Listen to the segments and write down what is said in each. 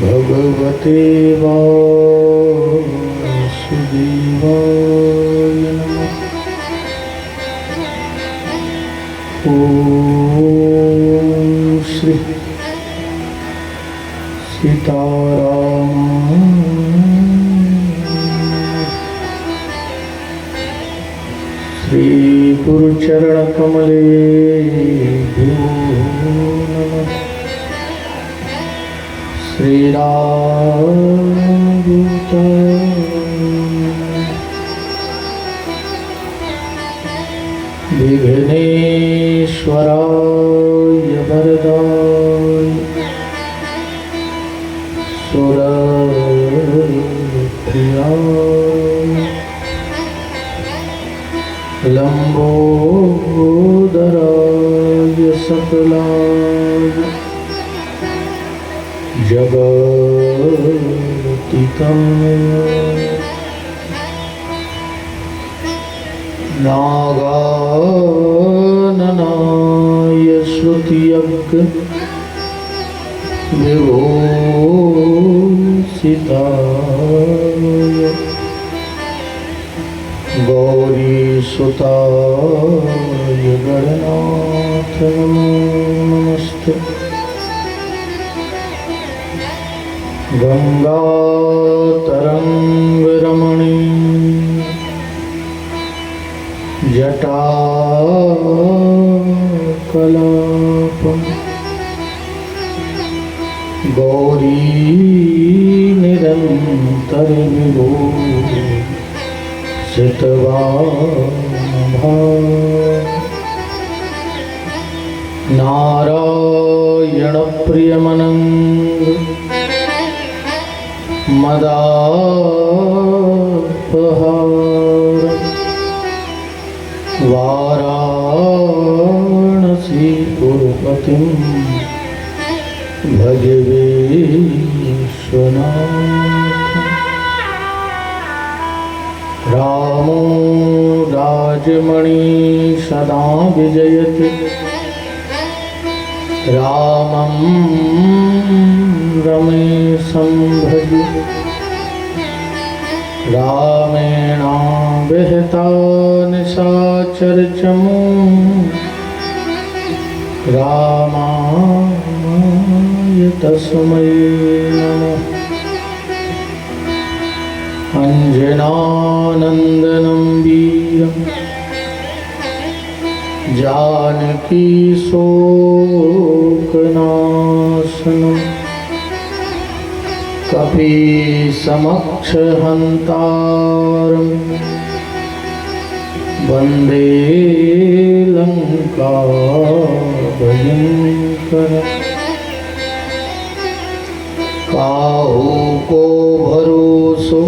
भगवते वासुदेवाय नमः। ओम श्री सीताराम श्री गुरुचरण कमलेभ्यो नमः। श्री रामदूत विघ्नेश्वराय वरदाय सुरप्रियाय लंबोदराय सकलाय जगत्तिकाय नागाननाय श्रुतियज्ञ विभूषिताय गौरीसुताय गणनाथ नमो नमस्ते। गंगातरंगरमणी जटाकलापं गौरी निरंतर विभूषितवामभा नारायण प्रियमनंग मदापहार वाराणसीपुरपतिं भज विश्वनाथ। रामो राजमणि सदा विजयते रामं रमेशं भज। रामेण विहिता निशाचरचमू रामाय तस्मै नमः। अंजनानंदनं वीरं जानकी शोकनाशनं कपीसमक्षहन्तारं वन्दे लंकाभयंकरं। काहू को भरोसो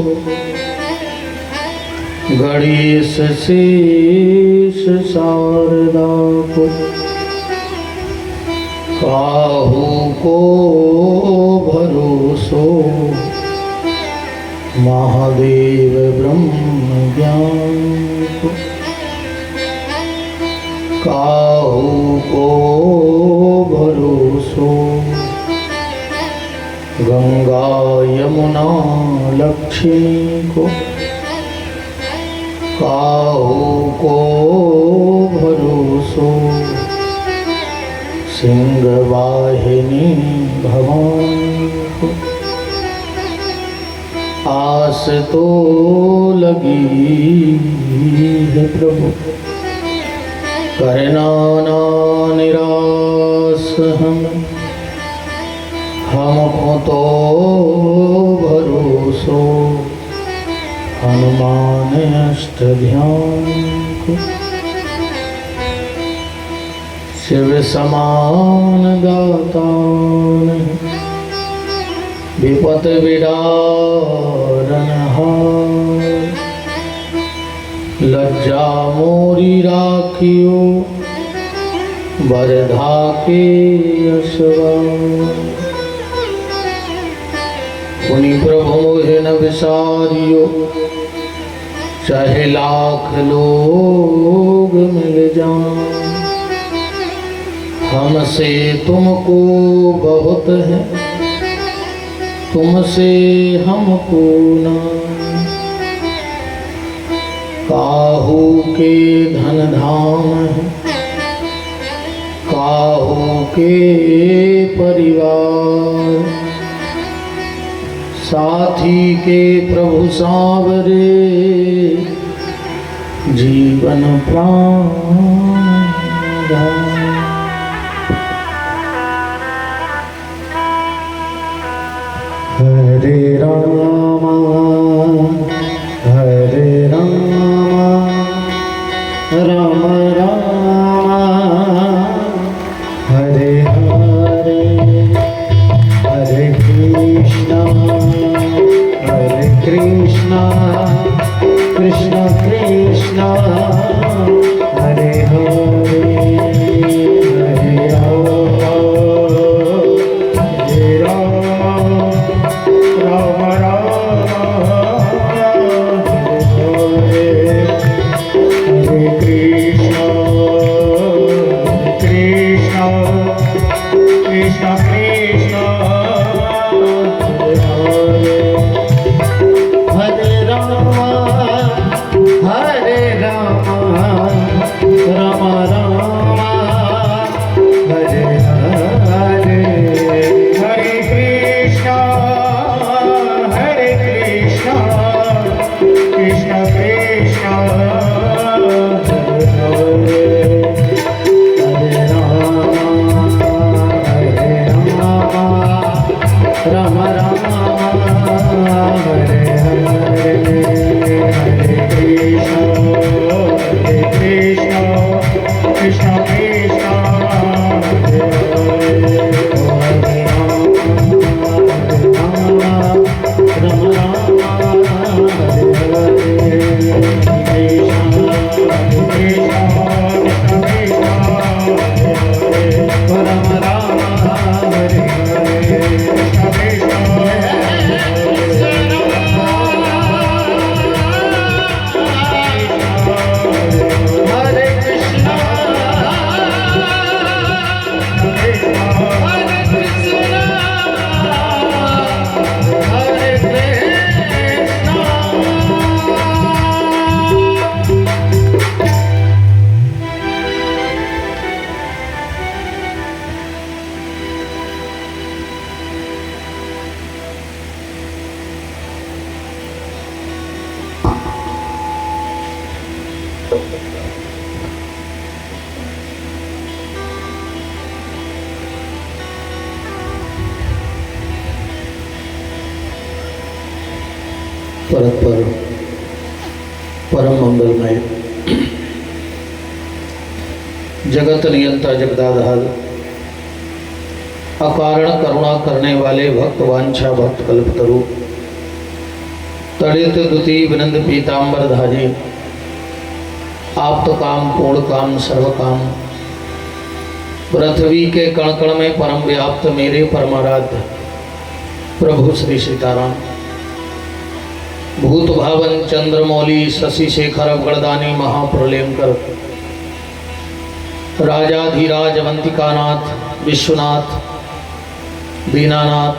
गणेश शेष शारदा को। काहू को भरोसो महादेव ब्रह्म ज्ञान को। काहू को भरोसो गंगा यमुना लक्ष्मी को। काहू को भरोसो सिंह वाहिनी भवानी को। आस तो लगी है प्रभु करना ना निराश हमको तो भरोसो हनुमान अष्ट ध्यान को। शिव समान गाता नहीं विपत विदारनहार। लज्जा मोरी राखियो बरधा के असवार। पुनि प्रभु मोहे न विसारियो, चाहे लाख लोग मिल जाएं, हमसे तुमको बहुत है, तुमसे हमको ना। काहू के धन धाम है, काहू के परिवार, साथी के प्रभु सांवरे, जीवन प्राण। हरे रामा हरे रामा, राम रामा हरे हरे, हरे कृष्णा कृष्ण कृष्ण हरे हरे, हरे राम राम राम हरे हरे, हरे कृष्ण कृष्ण कृष्ण कृष्ण हरे हरे, हरे राम राम राम हरे हरे, हरे कृष्ण कृष्ण कृष्ण हरे हरे, हरे राम राम राम हरे हरे, हरे कृष्ण कृष्ण कृष्ण हरे हरे, हरे राम राम हरे हरे, कृष्ण राम राम हरे परस्पर परम मंगलमय जगत नियंता जगदाधार अकारण करुणा करने वाले भक्त वांछा भक्त कल्पतरु तड़ित दुति विनंद पीतांबर धाजे आप्त काम पूर्ण काम सर्व काम पृथ्वी के कण कण में परम व्याप्त मेरे परमाराध्य प्रभु श्री सीताराम भूत भावन चंद्रमौली शशि शेखर अवगढ़दानी महाप्रलयंकर राजाधीराज अवंतिकानाथ विश्वनाथ दीनानाथ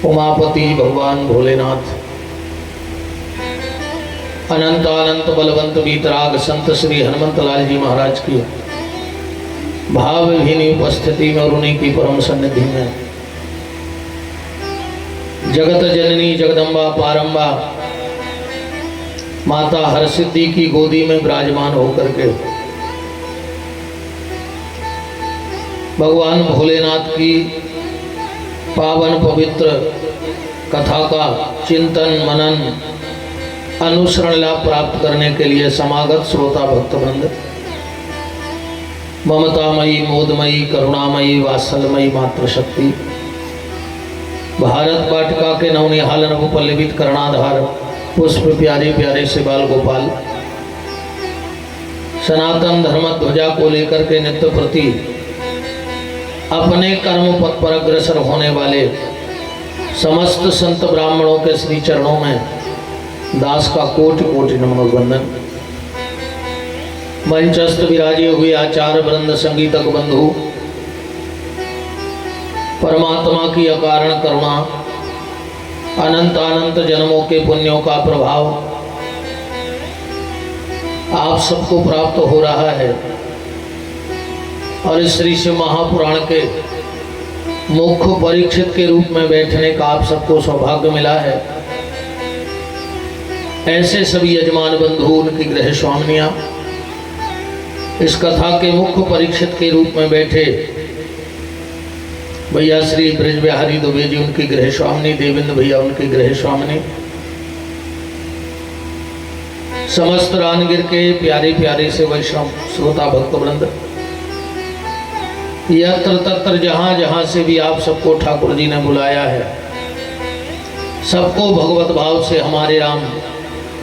उमापति भगवान भोलेनाथ अनंत अनंत बलवंत वीतराग संत श्री हनुमंत लाल जी महाराज की भावहीन उपस्थिति में और उन्हीं की परम सन्निधि में जगत जननी जगदम्बा पारंबा माता हरसिद्धि की गोदी में विराजमान होकर के भगवान भोलेनाथ की पावन पवित्र कथा का चिंतन मनन अनुसरण लाभ प्राप्त करने के लिए समागत श्रोता भक्तवृंद, ममतामयी मोदमयी करुणामयी वात्सल्यमयी मातृशक्ति भारत वाटिका के नवनिहाल नवपल्लवित कर्णाधार पुष्प प्यारे प्यारे से बाल गोपाल सनातन धर्म ध्वजा को लेकर के नित्य प्रति अपने कर्म पथ पर अग्रसर होने वाले समस्त संत ब्राह्मणों के श्री चरणों में दास का कोटि कोटि नमन वंदन। मंचस्थ विराजे हुए आचार्य वृंद, संगीतक बंधु, परमात्मा की अकारण करुणा, अनंत अनंत जन्मों के पुण्यों का प्रभाव आप सबको प्राप्त हो रहा है और इस श्री शिव महापुराण के मुख्य परीक्षित के रूप में बैठने का आप सबको सौभाग्य मिला है। ऐसे सभी यजमान बंधु, उनकी गृह स्वामिनियां, इस कथा के मुख्य परीक्षित के रूप में बैठे भैया श्री ब्रज बिहारी दुबे जी, उनकी गृह स्वामिनी, देवेंद्र भैया उनकी गृह स्वामिनी, समस्त रानगिर के प्यारे प्यारे से वैष्णव श्रोता भक्त वृंद, यत्र तत्र जहां जहां से भी आप सबको ठाकुर जी ने बुलाया है, सबको भगवत भाव से हमारे राम,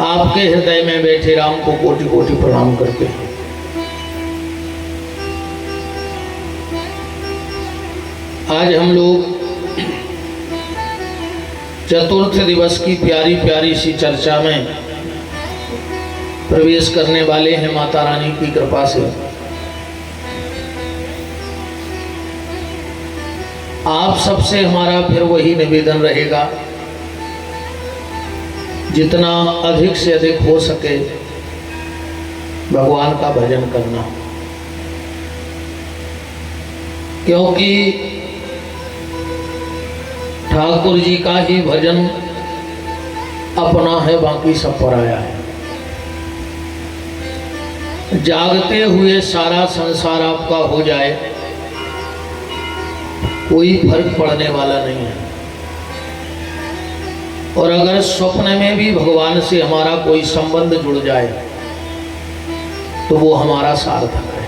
आपके हृदय में बैठे राम को कोटि कोटि प्रणाम करते हैं। आज हम लोग चतुर्थ दिवस की प्यारी प्यारी सी चर्चा में प्रवेश करने वाले हैं माता रानी की कृपा से। आप सबसे हमारा फिर वही निवेदन रहेगा, जितना अधिक से अधिक हो सके भगवान का भजन करना, क्योंकि ठाकुर जी का ही भजन अपना है, बाकी सब पराया है। जागते हुए सारा संसार आपका हो जाए, कोई फर्क पड़ने वाला नहीं है। और अगर स्वप्न में भी भगवान से हमारा कोई संबंध जुड़ जाए तो वो हमारा सार्थक है।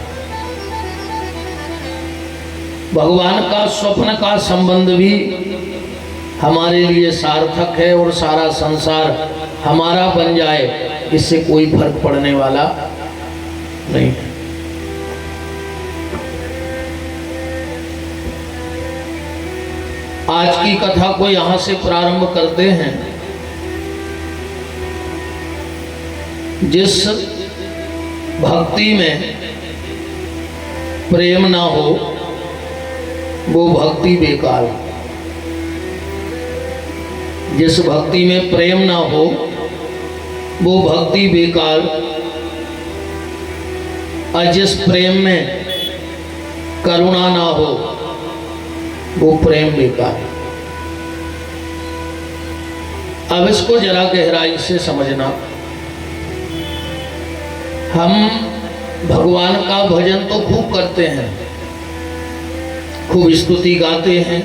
भगवान का स्वप्न का संबंध भी हमारे लिए सार्थक है, और सारा संसार हमारा बन जाए, इससे कोई फर्क पड़ने वाला नहीं। आज की कथा को यहां से प्रारंभ करते हैं। जिस भक्ति में प्रेम ना हो वो भक्ति बेकार। जिस भक्ति में प्रेम ना हो वो भक्ति बेकार, और जिस प्रेम में करुणा ना हो वो प्रेम बेकार। अब इसको जरा गहराई से समझना। हम भगवान का भजन तो खूब करते हैं, खूब स्तुति गाते हैं,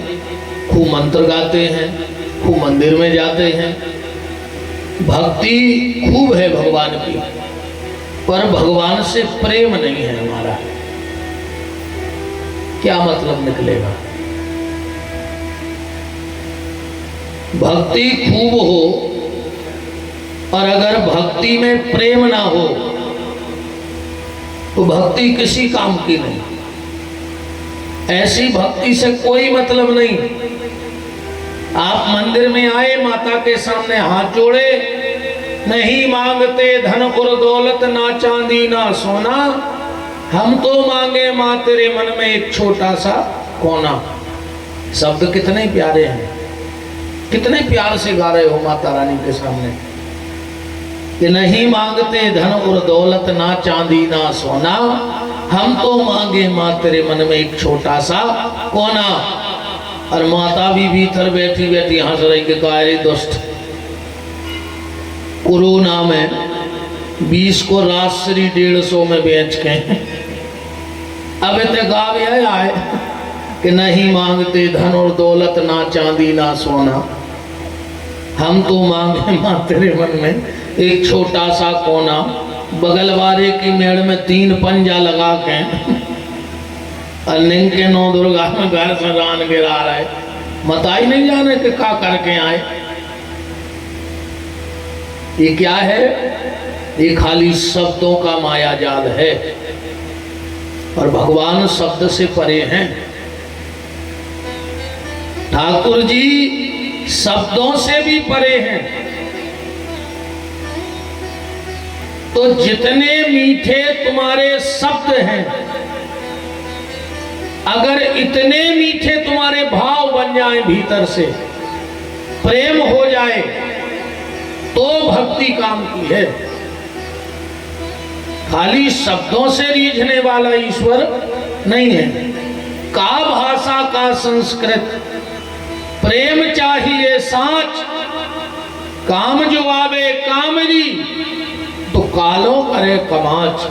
खूब मंत्र गाते हैं, खूब मंदिर में जाते हैं, भक्ति खूब है भगवान की, पर भगवान से प्रेम नहीं है हमारा। क्या मतलब निकलेगा? भक्ति खूब हो और अगर भक्ति में प्रेम ना हो तो भक्ति किसी काम की नहीं। ऐसी भक्ति से कोई मतलब नहीं। आप मंदिर में आए, माता के सामने हाथ जोड़े, नहीं मांगते धन और दौलत, ना चांदी ना सोना, हम तो मांगे मां तेरे मन में एक छोटा सा कोना। शब्द कितने प्यारे हैं, कितने प्यार से गा रहे हो माता रानी के सामने कि नहीं मांगते धन और दौलत, ना चांदी ना सोना, हम तो मांगे मां तेरे मन में एक छोटा सा कोना। और माता भी भीतर बैठी बैठी हंस रही के कायरे दुष्ट, कोरोना में 20 को राजश्री 150 में बेच के अब इतने गावे आए कि नहीं मांगते धन और दौलत, ना चांदी ना सोना, हम तो मांगे मां तेरे मन में एक छोटा सा कोना। बगल वाले की मेड़ में 3 पंजा लगा के और निंग के 9 दुर्गा में घर से रान गिरा रहे, मताई नहीं जाने कि क्या करके आए। ये क्या है? ये खाली शब्दों का माया जाल है, और भगवान शब्द से परे हैं। ठाकुर जी शब्दों से भी परे हैं। तो जितने मीठे तुम्हारे शब्द हैं, अगर इतने मीठे तुम्हारे भाव बन जाएं, भीतर से प्रेम हो जाए, तो भक्ति काम की है। खाली शब्दों से रीझने वाला ईश्वर नहीं है। का भाषा का संस्कृत, प्रेम चाहिए साच, काम जो आवे कामरी, तो कालो करे कमाच।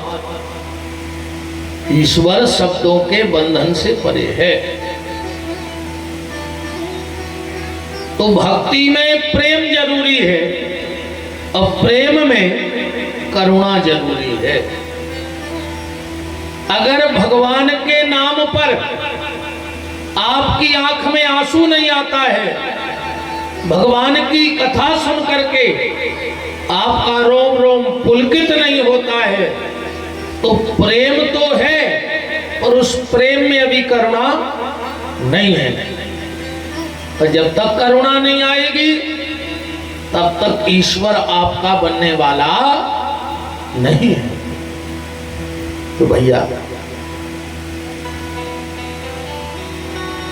ईश्वर शब्दों के बंधन से परे है। तो भक्ति में प्रेम जरूरी है और प्रेम में करुणा जरूरी है। अगर भगवान के नाम पर आपकी आंख में आंसू नहीं आता है, भगवान की कथा सुन करके आपका रोम रोम पुलकित नहीं होता है, तो प्रेम तो है और उस प्रेम में अभी करुणा नहीं है। और जब तक करुणा नहीं आएगी, तब तक ईश्वर आपका बनने वाला नहीं है। तो भैया,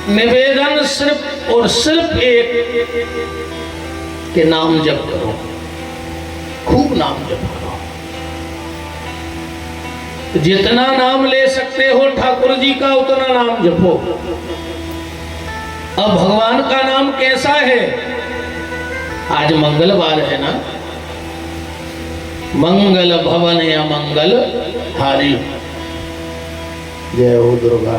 निवेदन सिर्फ और सिर्फ एक के नाम जप करो, खूब नाम जप करो। जितना नाम ले सकते हो ठाकुर जी का, उतना नाम जपो। अब भगवान का नाम कैसा है? आज मंगलवार है ना, मंगल भवन या मंगल हारी। जय हो दुर्गा।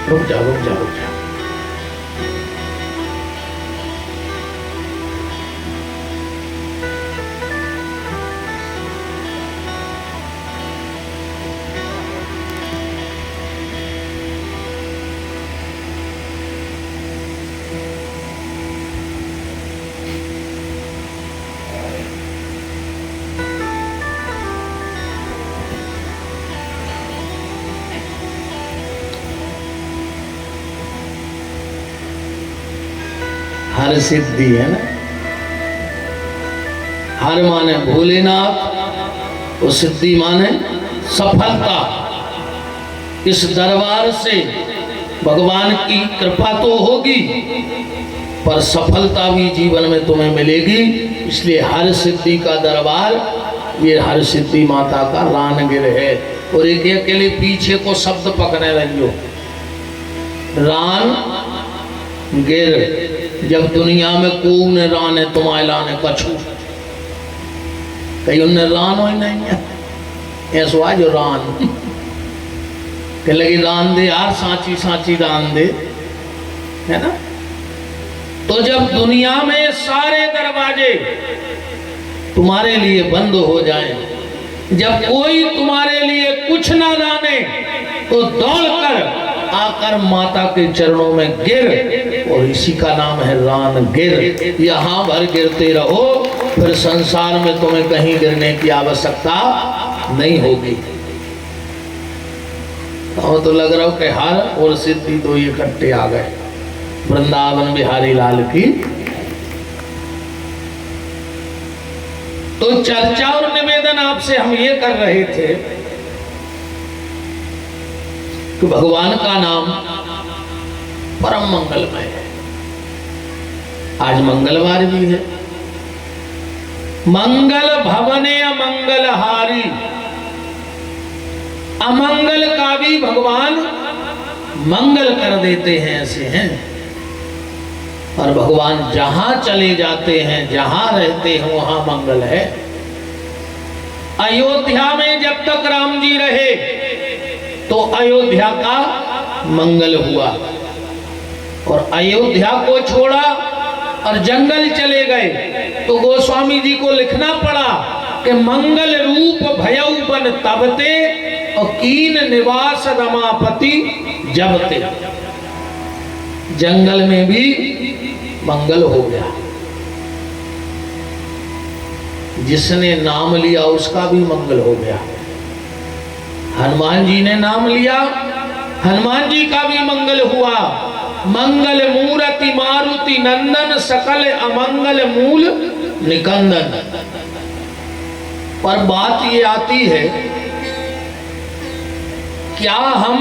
रुक जा रुक जा रुक जा। हर सिद्धि है ना, हर माने भोलेनाथ, वो सिद्धि माने सफलता। इस दरबार से भगवान की कृपा तो होगी, पर सफलता भी जीवन में तुम्हें मिलेगी। इसलिए हर सिद्धि का दरबार ये हर सिद्धि माता का रानगिर है। और एक अकेले पीछे को शब्द पकड़ने लगियो, रान गिर। जब दुनिया में कौन रान है तुम्हारे लाने कछू, कहीं उन्हें रान हो ही नहीं है। ऐसा आज रान के लगी रान दे यार, सांची सांची रान दे, है ना। तो जब दुनिया में सारे दरवाजे तुम्हारे लिए बंद हो जाएं, जब कोई तुम्हारे लिए कुछ ना जाने, तो दौड़कर आकर माता के चरणों में गिर। और इसी का नाम है रान गिर। यहाँ भर गिरते रहो, फिर संसार में तुम्हें कहीं गिरने की आवश्यकता नहीं होगी। तो लग रहा हो कि हर और सिद्धि तो इकट्ठे आ गए। वृंदावन बिहारी लाल की। तो चर्चा और निवेदन आपसे हम ये कर रहे थे कि भगवान का नाम परम मंगलमय है। आज मंगलवार भी है। मंगल भवने अमंगलहारी, अमंगल का भी भगवान मंगल कर देते हैं, ऐसे हैं। और भगवान जहां चले जाते हैं, जहां रहते हैं, वहां मंगल है। अयोध्या में जब तक राम जी रहे तो अयोध्या का मंगल हुआ, और अयोध्या को छोड़ा और जंगल चले गए तो गोस्वामी जी को लिखना पड़ा कि मंगल रूप भयउ बन तबते और कीन निवास रमापति जबते। जंगल में भी मंगल हो गया। जिसने नाम लिया उसका भी मंगल हो गया। हनुमान जी ने नाम लिया, हनुमान जी का भी मंगल हुआ। मंगल मूर्ति मारुति नंदन सकल अमंगल मूल निकंदन। पर बात ये आती है, क्या हम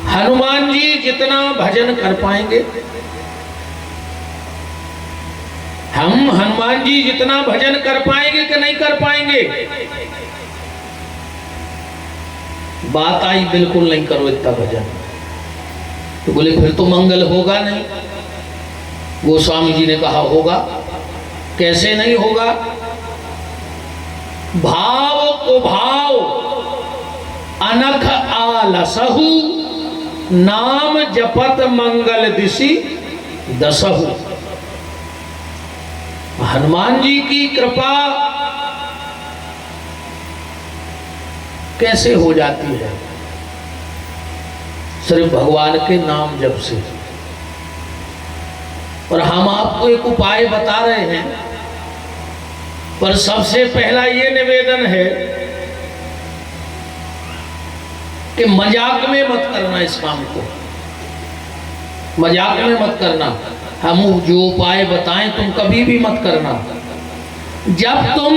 हनुमान जी जितना भजन कर पाएंगे? हम हनुमान जी जितना भजन कर पाएंगे कि नहीं कर पाएंगे? बात आई बिल्कुल नहीं करो इतना भजन। तो बोले फिर तो मंगल होगा नहीं। गोस्वामी जी ने कहा होगा। कैसे नहीं होगा? भाव को भाव अनख आलसहु नाम जपत मंगल दिशि दसहु। हनुमान जी की कृपा कैसे हो जाती है? सिर्फ भगवान के नाम जप से। और हम आपको एक उपाय बता रहे हैं, पर सबसे पहला ये निवेदन है कि मजाक में मत करना इस काम को। मजाक में मत करना। हम जो उपाय बताएं तुम कभी भी मत करना। जब तुम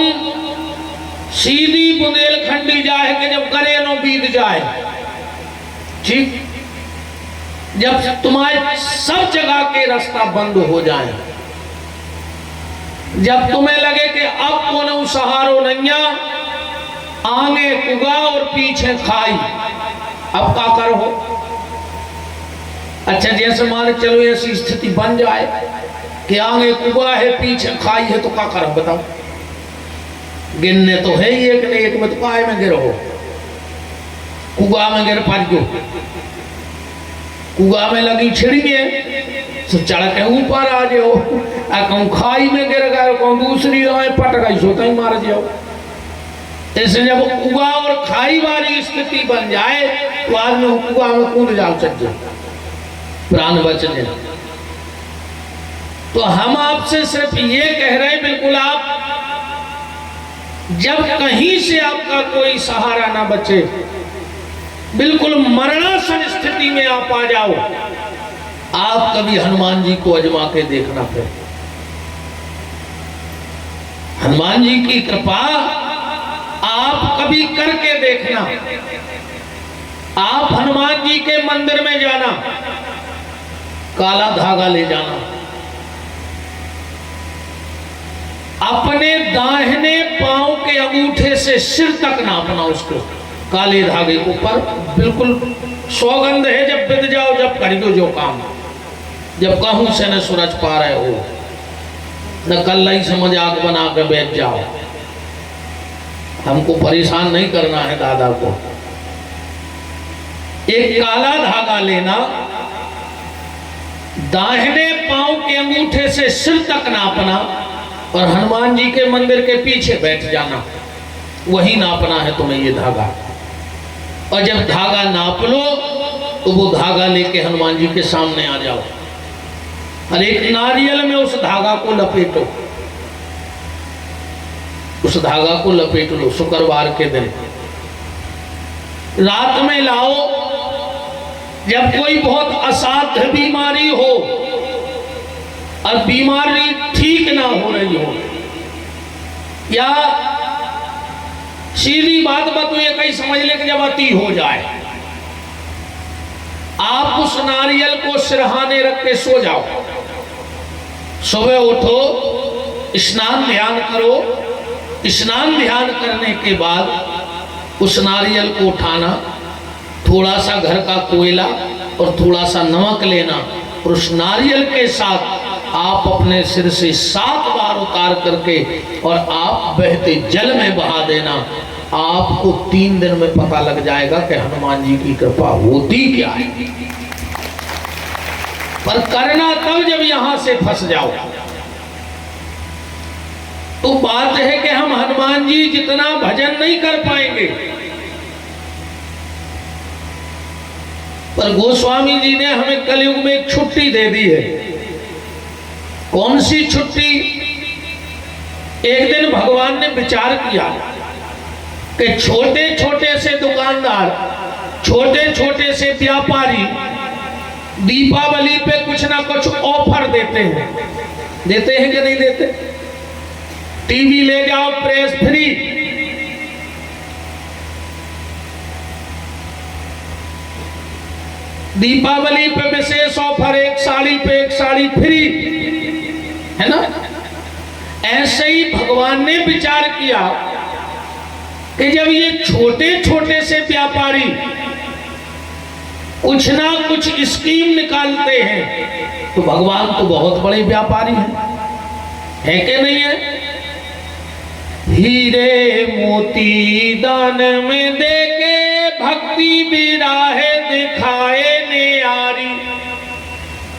सीधी बुंदेलखंडी जाए कि जब करे नो बीत जाए, ठीक, जब तुम्हारे सब जगह के रास्ता बंद हो जाए, जब तुम्हें लगे कि अब कोनो सहारो नैया, आगे कुगा और पीछे खाई, अब क्या करो? अच्छा, जैसे मान चलो ऐसी स्थिति बन जाए कि आगे कुआ है पीछे खाई है, तो क्या करो बताओ? गिनने तो है ही एक ने एक में, तो काय में गिरो? कुआ में गिर पड़ गो, कुआ में लगी छिड़ी है तो चढ़ के ऊपर आ जाओ। कहूँ खाई में गिर गए, कहूँ दूसरी राय पट गई सोता ही मार जाओ। ऐसे जब कुआ और खाई वाली स्थिति बन जाए तो आदमी कुआ में कूद जाओ, चल जाए, प्राण बच जाए। तो हम आपसे सिर्फ ये कह रहे हैं, बिल्कुल आप जब कहीं से आपका कोई सहारा ना बचे, बिल्कुल मरणासन स्थिति में आप आ जाओ, आप कभी हनुमान जी को अजमा के देखना। फिर हनुमान जी की कृपा आप कभी करके देखना। आप हनुमान जी के मंदिर में जाना, काला धागा ले जाना, अपने दाहिने पांव के अंगूठे से सिर तक नापना उसको, काले धागे के ऊपर। बिल्कुल सौगंध है, जब बिद जाओ, जब कर दो जो काम, जब कहूं से न सूरज पा रहे हो, न कल से मजाक बना के बैठ जाओ। हमको परेशान नहीं करना है दादा को। एक काला धागा लेना, दाहिने पांव के अंगूठे से सिर तक नापना और हनुमान जी के मंदिर के पीछे बैठ जाना, वही नापना है तुम्हें ये धागा। और जब धागा नाप लो तो वो धागा लेके हनुमान जी के सामने आ जाओ और एक नारियल में उस धागा को लपेटो, उस धागा को लपेट लो। शुक्रवार के दिन रात में लाओ, जब कोई बहुत असाध्य बीमारी हो और बीमारी ठीक ना हो रही हो, या सीधी बात बताइए, कहीं समझ ले कि जब अति हो जाए, आप उस नारियल को सिरहाने रख के सो जाओ। सुबह उठो, स्नान ध्यान करो, स्नान ध्यान करने के बाद उस नारियल को उठाना, थोड़ा सा घर का कोयला और थोड़ा सा नमक लेना और उस नारियल के साथ आप अपने सिर से 7 बार उतार करके और आप बहते जल में बहा देना। आपको 3 दिन में पता लग जाएगा कि हनुमान जी की कृपा होती क्या है। पर करना तब जब यहां से फंस जाओ। तो बात है कि हम हनुमान जी जितना भजन नहीं कर पाएंगे, पर गोस्वामी जी ने हमें कलयुग में एक छुट्टी दे दी है। कौन सी छुट्टी? एक दिन भगवान ने विचार किया कि छोटे छोटे से दुकानदार, छोटे छोटे से व्यापारी दीपावली पे कुछ ना कुछ ऑफर देते हैं कि नहीं देते? टीवी ले जाओ प्रेस फ्री, दीपावली पे विशेष ऑफर, एक साड़ी पे एक साड़ी फ्री, है ना? ऐसे ही भगवान ने विचार किया कि जब ये छोटे छोटे से व्यापारी कुछ ना कुछ स्कीम निकालते हैं तो भगवान तो बहुत बड़े व्यापारी है कि नहीं है? हीरे मोती दान में देके भक्ति बिराहे दिखाए न्यारी,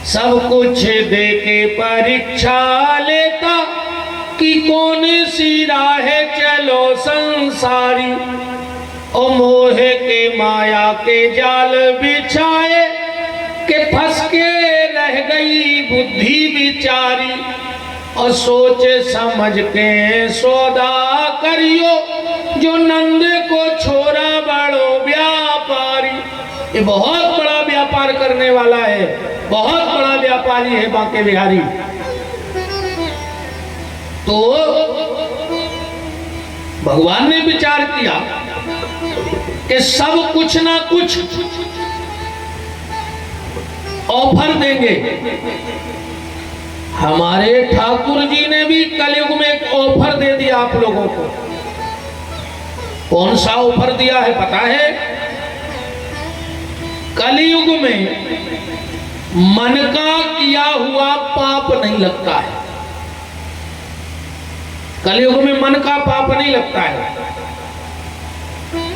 सब कुछ देके परीक्षा लेता कि कौन सी राहे चलो संसारी। ओ मोह के माया के जाल बिछाए के फंस के रह गई बुद्धि बिचारी, और सोच समझ के सौदा करियो जो नंद को छोड़ा बड़ो व्यापारी। ये बहुत बड़ा व्यापार करने वाला है, बहुत बड़ा व्यापारी है बांके बिहारी। तो भगवान ने विचार किया कि सब कुछ ना कुछ ऑफर देंगे। हमारे ठाकुर जी ने भी कलयुग में एक ऑफर दे दिया आप लोगों को। कौन सा ऑफर दिया है पता है? कलयुग में मन का किया हुआ पाप नहीं लगता है। कलयुग में मन का पाप नहीं लगता है।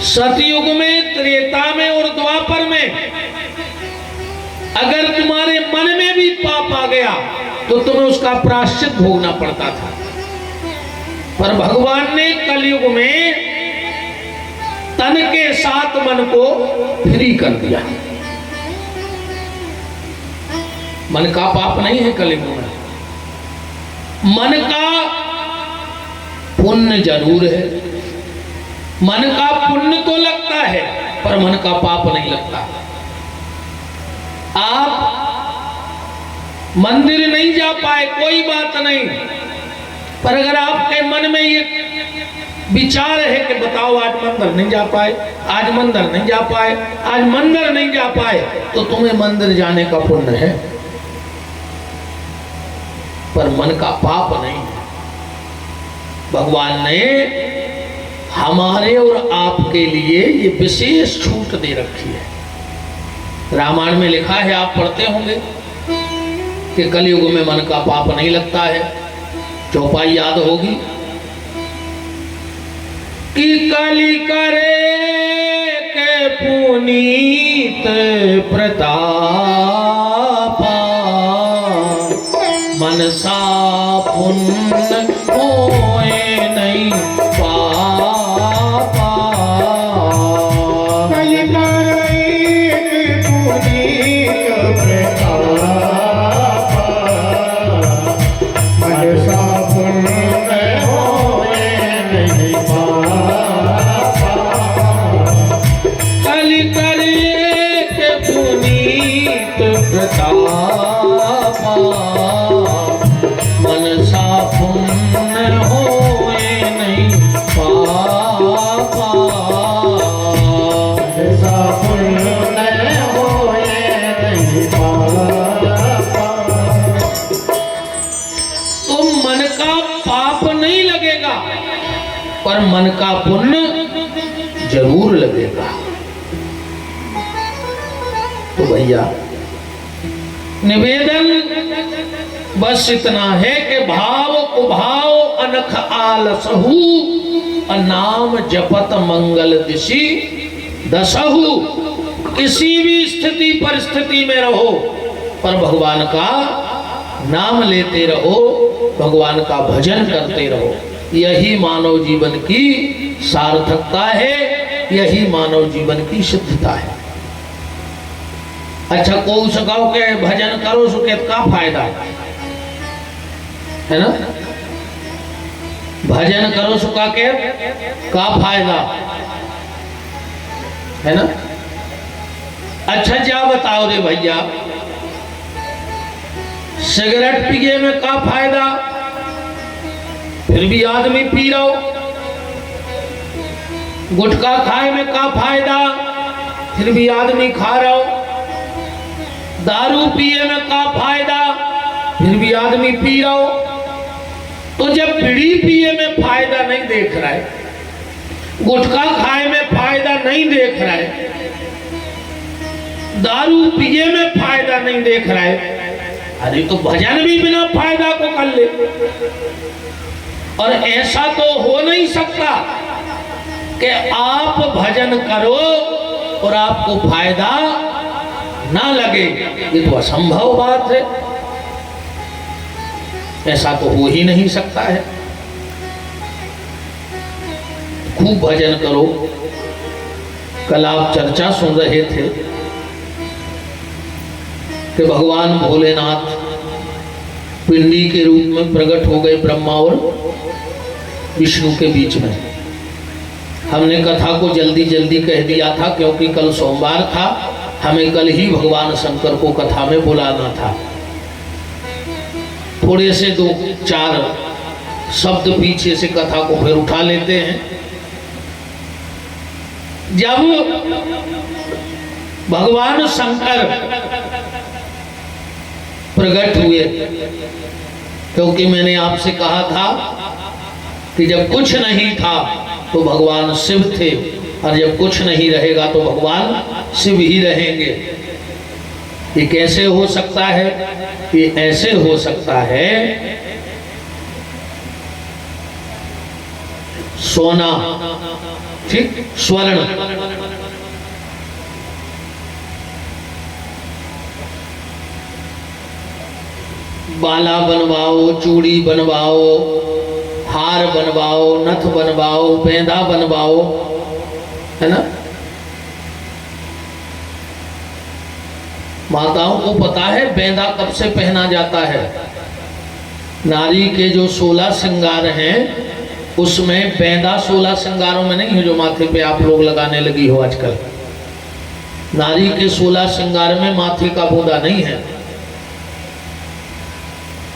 सतयुग में, त्रेता में और द्वापर में अगर तुम्हारे मन में भी पाप आ गया तो तुम्हें उसका प्रायश्चित भोगना पड़ता था। पर भगवान ने कलयुग में तन के साथ मन को फ्री कर दिया। मन का पाप नहीं है कलयुग में। मन का पुण्य जरूर है, मन का पुण्य तो लगता है पर मन का पाप नहीं लगता। आप मंदिर नहीं जा पाए कोई बात नहीं, पर अगर आपके मन में ये विचार है कि बताओ आज मंदिर नहीं जा पाए, आज मंदिर नहीं जा पाए, आज मंदिर नहीं जा पाए, तो तुम्हें मंदिर जाने का पुण्य है, पर मन का पाप नहीं है। भगवान ने हमारे और आपके लिए ये विशेष छूट दे रखी है। रामायण में लिखा है, आप पढ़ते होंगे कि कलयुग में मन का पाप नहीं लगता है। चौपाई याद होगी कि कलि करे के पुनीत प्रताप, मनसा पुण्य होए नहीं पापा। कलि करे पुनीत प्रताप, मनसा पुण्य होए नहीं पापा। कलि करे के पुनीत प्रताप, मनसा पुण्य होए नहीं पापा। मनसा पुण्य होए नहीं पापा। तो मन का पाप नहीं लगेगा पर मन का पुण्य जरूर लगेगा। तो भैया निवेदन बस इतना है कि भाव उभाव अनख आलसहु, नाम जपत मंगल दिशि दसहु। किसी भी स्थिति परिस्थिति में रहो पर भगवान का नाम लेते रहो, भगवान का भजन करते रहो। यही मानव जीवन की सार्थकता है, यही मानव जीवन की सिद्धता है। अच्छा को सकाओ के भजन करो सुके का फायदा है ना? भजन करो सुका के का फायदा है ना? अच्छा जा बताओ रे भैया, सिगरेट पिए में क्या फायदा, फिर भी आदमी पी रहा हो। गुटखा खाए में क्या फायदा, फिर भी आदमी खा रहा हो। दारू पिए में क्या फायदा, फिर भी आदमी पी रहा हो। तो जब बीड़ी पिए में फायदा नहीं देख रहा है, गुटखा खाए में फायदा नहीं देख रहा है, दारू पिए में फायदा नहीं देख रहा है, अरे तो भजन भी बिना फायदा को कर ले। और ऐसा तो हो नहीं सकता कि आप भजन करो और आपको फायदा ना लगे, ये तो असंभव बात है। ऐसा तो हो ही नहीं सकता है। खूब भजन करो। कल आप चर्चा सुन रहे थे कि भगवान भोलेनाथ पिंडी के रूप में प्रकट हो गए ब्रह्मा और विष्णु के बीच में। हमने कथा को जल्दी जल्दी कह दिया था क्योंकि कल सोमवार था, हमें कल ही भगवान शंकर को कथा में बुलाना था। थोड़े से 2-4 शब्द पीछे से कथा को फिर उठा लेते हैं। जब भगवान शंकर प्रकट हुए, क्योंकि मैंने आपसे कहा था कि जब कुछ नहीं था तो भगवान शिव थे और जब कुछ नहीं रहेगा तो भगवान शिव ही रहेंगे। ये कैसे हो सकता है? ये ऐसे हो सकता है, सोना, ठीक, स्वर्ण, बाला बनवाओ, चूड़ी बनवाओ, हार बनवाओ, नथ बनवाओ, पेंदा बनवाओ, है ना। माताओं को पता है बेंदा कब से पहना जाता है। नारी के जो 16 श्रृंगार हैं उसमें बेंदा 16 श्रृंगारों में नहीं है जो माथे पे आप लोग लगाने लगी हो आजकल। नारी के 16 श्रृंगार में माथे का बूंदा नहीं है।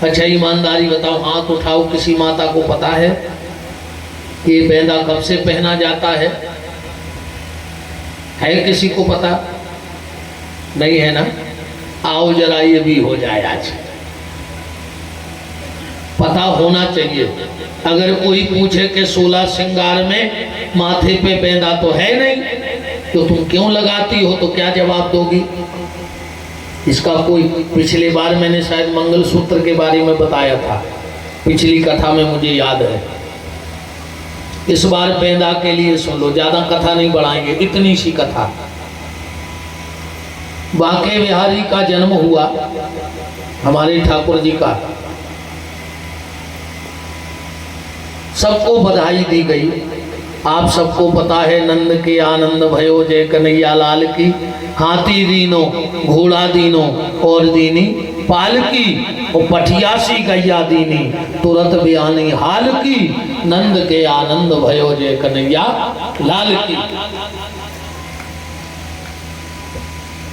अच्छा ईमानदारी बताओ, हाथ उठाओ, किसी माता को पता है कि बेंदा कब से पहना जाता है? किसी को पता नहीं है ना? आओ जरा ये भी हो जाए आज। पता होना चाहिए। अगर कोई पूछे कि 16 श्रृंगार में माथे पे बेंदा तो है नहीं, तो तुम क्यों लगाती हो, तो क्या जवाब दोगी? इसका कोई, पिछली बार मैंने शायद मंगलसूत्र के बारे में बताया था, पिछली कथा में मुझे याद है। इस बार बेंदा के लिए सुन लो, ज्यादा कथा नहीं बढ़ाएंगे, इतनी सी कथा। बांके बिहारी का जन्म हुआ, हमारे ठाकुर जी का। सबको बधाई दी गई। आप सबको पता है नंद के आनंद भयो जय कन्हैया लाल की। हाथी दीनो, घोड़ा दीनो और दीनी पालकी, और पठियासी गैया दीनी तुरंत बयानी हाल की। नंद के आनंद भयो जय कन्हैया लाल की।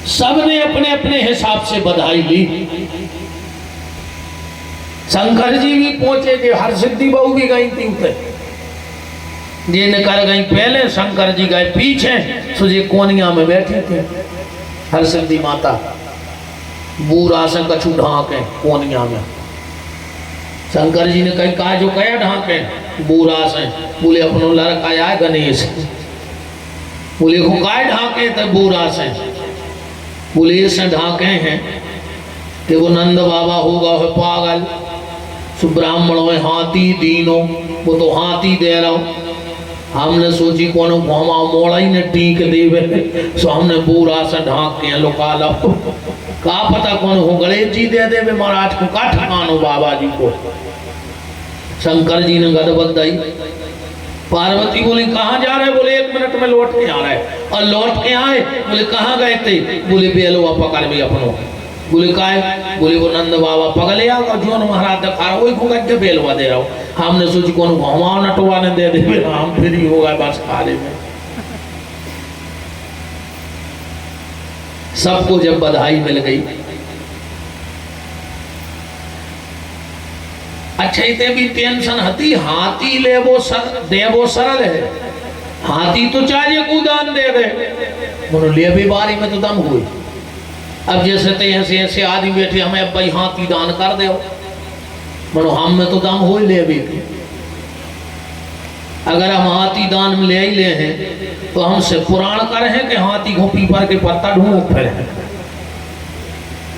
सबने अपने अपने हिसाब से बधाई ली। शंकर जी भी पहुंचे थे, हर सिद्धि बहू भी गई थी उसे, ये न कर गई पहले, शंकर जी गए पीछे, सुजे कोनिया में बैठी थी हर सिद्धि माता, बूरा से कछु ढांके कोनिया में। शंकर जी ने कही कहा जो कया ढांके, बूरा से। बोले अपनो लड़का आया गणेश। बोले को काय ढांके, तो बूरा से। बोले से ढांके हैं कि वो नंद बाबा होगा है पागल, ब्राह्मण में हाथी दीनो, वो तो हाथी दे रहा हूं। हमने सोची कौन घुमा मोड़ा ही ने टीक देवे, सो हमने पूरा से ढांक के लुका लो। का पता कौन हो, गणेश जी दे देवे महाराज को, का ठकानो बाबा जी को। शंकर जी ने गदबद दी। पार्वती बोली कहाँ जा रहे? बोले 1 मिनट में लौट के आ रहा है। और लौट के आए, बोले कहाँ गए थे? बोले बेलवा पकड़ भी अपनों। बोले काय? बोले वो नंद बाबा पगले आगा जो महाराज दिखा रहा वही घूंगा के बेलवा दे रहा हूँ। हमने सोची कौन घुमाओ नटवा ने दे दे, हम फिर ही होगा बस खाने में। सबको जब बधाई मिल गई, अच्छा इतने भी टेंशन हती, हाथी ले वो देवो सरल है, हाथी तो चाहिए को दान दे दे, बोलो ले भी बारी में तो दम हुई। अब जैसे ते ऐसे ऐसे आदमी बैठे हमें भाई हाथी दान कर दो, बोलो हम में तो दम हो ही ले भी। अगर हम हाथी दान में ले ही ले हैं तो हमसे पुराण कर हैं कि हाथी को पीपर के पत्ता ढूंढ फिर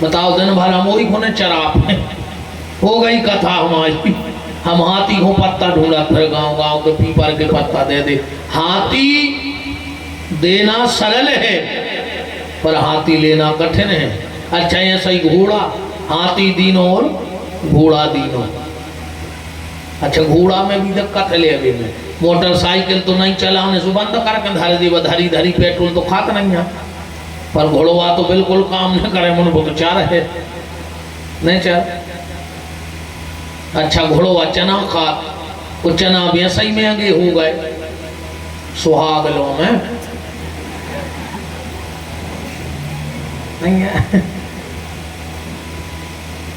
बताओ दिन भर हम वही खोने चराप हैं, हो गई कथा हमारी, हम हाथी को पत्ता ढूंढा फिर गांव गांव के पीपर के पत्ता दे दे। हाथी देना सरल है पर हाथी लेना कठिन है। अच्छा ऐसा ही घोड़ा, हाथी दीनो और घोड़ा दीनो। अच्छा घोड़ा में भी दिक्कत है, ले में मोटरसाइकिल तो नहीं चलाने से बंद करके धर दी, धरी धरी पेट्रोल तो खात नहीं है, पर घोड़वा तो बिल्कुल काम नहीं करे, मन बहुत चार है नहीं चार। अच्छा घोड़वा चना खा, वो चना वैसा ही महंगे हो गए सुहागलों में नहीं है।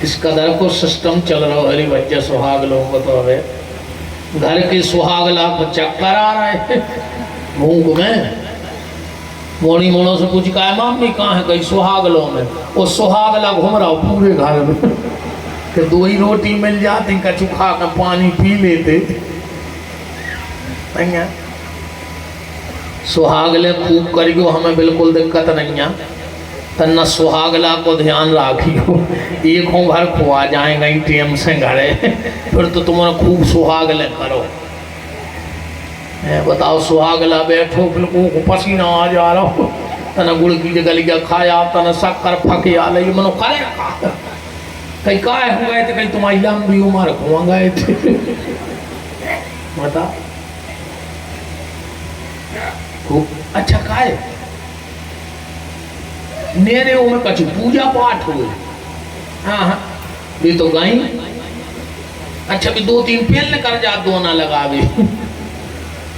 इस कदर को सिस्टम चल रहा है, हरी बच्चे सुहाग लोगों को तो हमें घर की सुहागला को चक्कर आ रहा है भूख में। मोड़ी मोड़ों से पूछ का मम्मी कहाँ है, कहीं सुहागलों में। वो सुहागला घूम रहा हो पूरे घर में कि 2 ही रोटी मिल जाती, कछु खा कर पानी पी लेते। सुहागले खूब करियो, हमें बिल्कुल दिक्कत नहीं है, तन्ना सुहागला को ध्यान राखियो, एक हो घर खुआ जाएगा टेम से घरे, फिर तो तुम्हारा खूब सुहागले करो। बताओ सुहागला बैठो बिल्कुल पसीना आ जा रहा हो, तना गुड़ की जगह खाया, तना शक्कर फके आ रही मनो करे कहीं काय हो गए थे, कहीं तुम्हारी लंबी उम्र खुआ गए थे। बता खूब अच्छा काय मेरे में कछु पूजा पाठ हुए। हाँ हाँ ये तो गई। अच्छा भी 2-3 पेल कर जा, दो ना लगावे।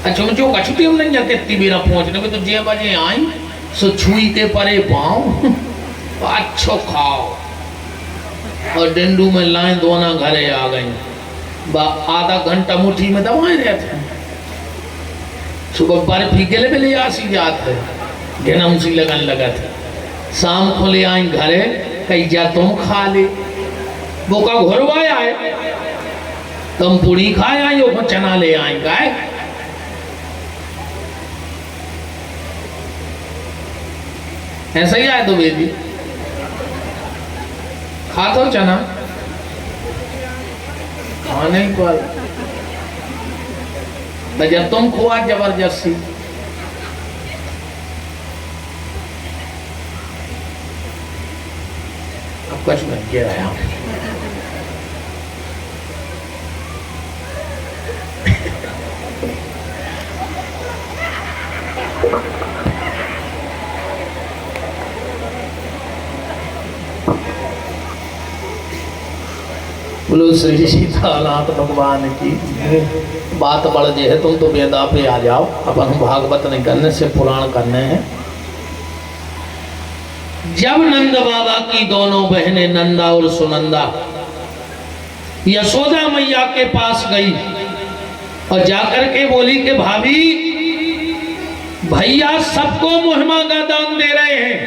अच्छा जो कछु टीम नहीं जाते इतनी मेरा पहुंचने में, तो जे बजे आई सो छुई के परे पाँव अच्छो खाओ, और डेंडू में लाइन दोना घरे आ गई। आधा घंटा मुट्ठी में दवाएं रहते, सुबह बर्फी के लिए ले आसी जाते, घनम सी लगन लगा था। शाम को ले आई घरे, कहीं जा तुम खा ले, वो का घरवाया है, तुम पूरी खाए आई हो, चना ले आई गाय। ऐसा ही आए तो बेबी खा दो चना, खाने पर जब तुम खुआ जबरदस्ती। अब कुछ मैं कह रहा हूं, बोलो श्री सीतानाथ भगवान की बात बढ़ जे है। तुम तो वेदा पे आ जाओ, अपन भागवत नहीं करने से पुराण करने हैं। जब नंद बाबा की दोनों बहनें नंदा और सुनंदा यशोदा मैया के पास गई और जाकर के बोली कि भाभी भैया सबको मुँह मांगा दान दे रहे हैं,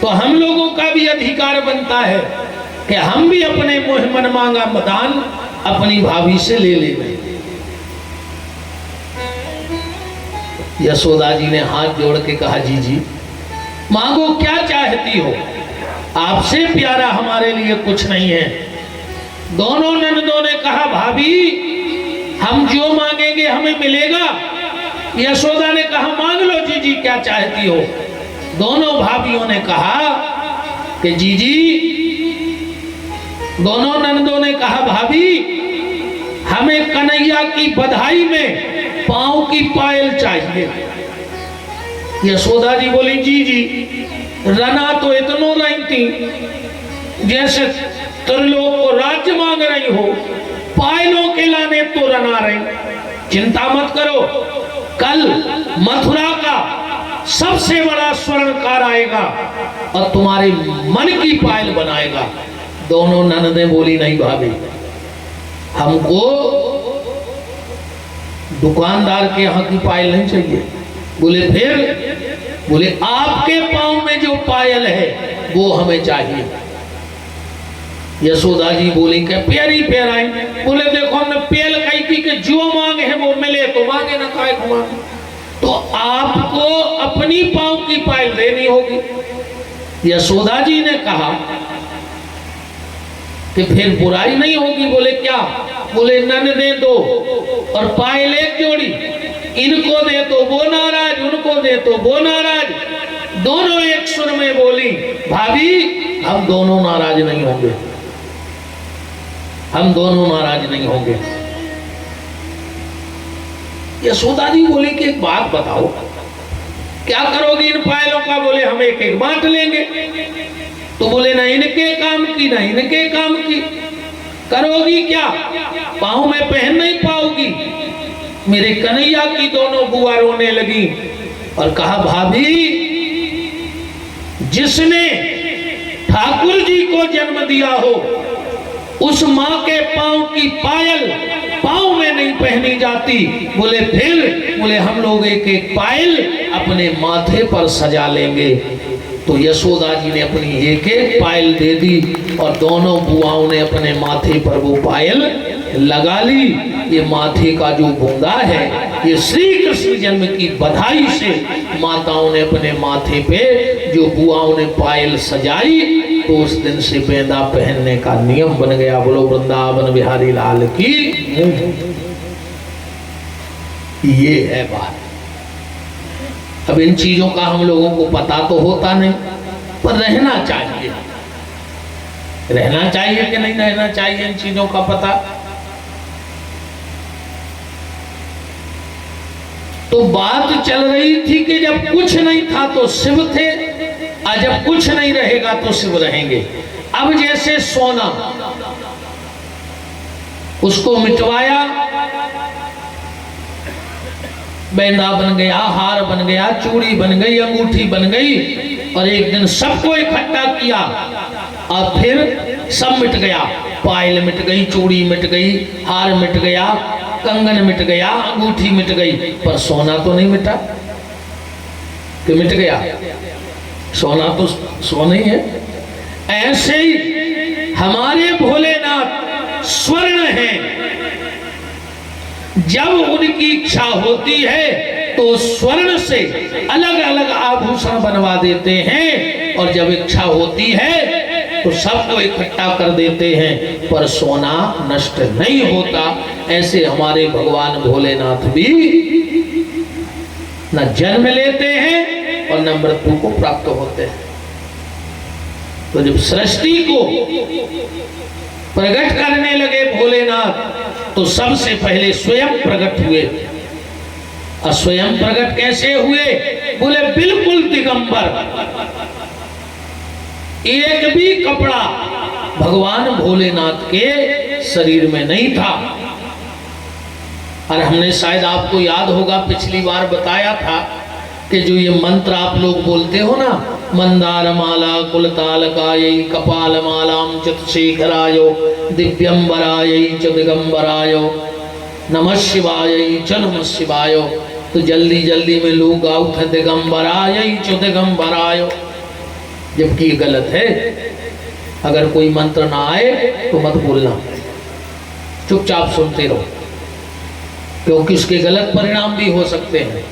तो हम लोगों का भी अधिकार बनता है कि हम भी अपने मुँह मन मांगा दान अपनी भाभी से ले लेंगे। यशोदा जी ने हाथ जोड़ के कहा, जी जी मांगो क्या चाहती हो, आपसे प्यारा हमारे लिए कुछ नहीं है। दोनों ननदों ने कहा, भाभी हम जो मांगेंगे हमें मिलेगा। यशोदा ने कहा, मांग लो जीजी क्या चाहती हो। दोनों भाभियों ने कहा कि जीजी, दोनों ननदों ने कहा, भाभी हमें कन्हैया की बधाई में पांव की पायल चाहिए। यशोदा जी बोली, जी जी रना तो इतनो नहीं थी जैसे त्रिलोक को राज्य मांग रही हो, पायलों के लाने तो रना रही। चिंता मत करो, कल मथुरा का सबसे बड़ा स्वर्णकार आएगा और तुम्हारे मन की पायल बनाएगा। दोनों ननदें बोली, नहीं भाभी हमको दुकानदार के यहाँ की पायल नहीं चाहिए। बोले फिर? बोले आपके पांव में जो पायल है वो हमें चाहिए। यशोदा जी बोली क्या पैर ही पैर आई। बोले देखो हमने पेल कही कि जो मांगे है वो मिले तो मांगे, ना खाए को मांगे। तो आपको अपनी पांव की पायल देनी होगी। यशोदा जी ने कहा कि फिर बुराई नहीं होगी। बोले क्या? बोले नन दे दो और पायल एक जोड़ी, इनको दे तो वो नाराज, उनको दे तो वो नाराज। दोनों एक सुर में बोली भाभी हम दोनों नाराज नहीं होंगे, हम दोनों नाराज नहीं होंगे। यशोदा जी बोली कि एक बात बताओ, क्या करोगी इन पायलों का? बोले हम एक एक बांट लेंगे। तो बोले ना इनके काम की ना इनके काम की, करोगी क्या? पाँव में पहन नहीं पाओगी। मेरे कन्हैया की दोनों बुआ रोने लगी और कहा भाभी जिसने ठाकुर जी को जन्म दिया हो उस माँ के पाँव की पायल पाँव में नहीं पहनी जाती। बोले फिर? बोले हम लोग एक एक पायल अपने माथे पर सजा लेंगे। तो यशोदा जी ने अपनी एक एक पायल दे दी और दोनों बुआओं ने अपने माथे पर वो पायल लगा ली। ये माथे का जो बूंदा है ये श्री कृष्ण जन्म की बधाई से माताओं ने अपने माथे पे जो बुआओं ने पायल सजाई, तो उस दिन से बेंदा पहनने का नियम बन गया। बोलो वृंदावन बिहारी लाल की। ये है बात। अब इन चीजों का हम लोगों को पता तो होता नहीं, पर रहना चाहिए। रहना चाहिए कि नहीं रहना चाहिए इन चीजों का पता? तो बात चल रही थी कि जब कुछ नहीं था तो शिव थे, और जब कुछ नहीं रहेगा तो शिव रहेंगे। अब जैसे सोना, उसको मिटवाया, बैंदा बन गया, हार बन गया, चूड़ी बन गई, अंगूठी बन गई, और एक दिन सबको इकट्ठा किया और फिर सब मिट गया। पायल मिट गई, चूड़ी मिट गई, हार मिट गया, कंगन मिट गया, अंगूठी मिट गई, पर सोना तो नहीं मिटा। कि मिट गया? सोना तो सोना ही है। ऐसे ही हमारे भोलेनाथ स्वर्ण हैं। जब उनकी इच्छा होती है तो स्वर्ण से अलग अलग आभूषण बनवा देते हैं, और जब इच्छा होती है तो सबको इकट्ठा कर देते हैं, पर सोना नष्ट नहीं होता। ऐसे हमारे भगवान भोलेनाथ भी न जन्म लेते हैं और न मृत्यु को प्राप्त होते हैं। तो जब सृष्टि को प्रकट करने लगे भोलेनाथ, तो सबसे पहले स्वयं प्रकट हुए। और स्वयं प्रकट कैसे हुए? बोले बिल्कुल दिगंबर, एक भी कपड़ा भगवान भोलेनाथ के शरीर में नहीं था। और हमने शायद आपको याद होगा पिछली बार बताया था कि जो ये मंत्र आप लोग बोलते हो ना, मंदार माला कुलतालकायै कपाल मालाम चतुशेखरायो दिव्यंबरायै च दिगंबरायो नमः शिवायै च नमः शिवायो। तो जल्दी जल्दी में लोग गाउत है दिगंबरायै च दिगंबरायो, जबकि ये गलत है। अगर कोई मंत्र ना आए तो मत बोलना, चुपचाप सुनते रहो, क्योंकि उसके गलत परिणाम भी हो सकते हैं।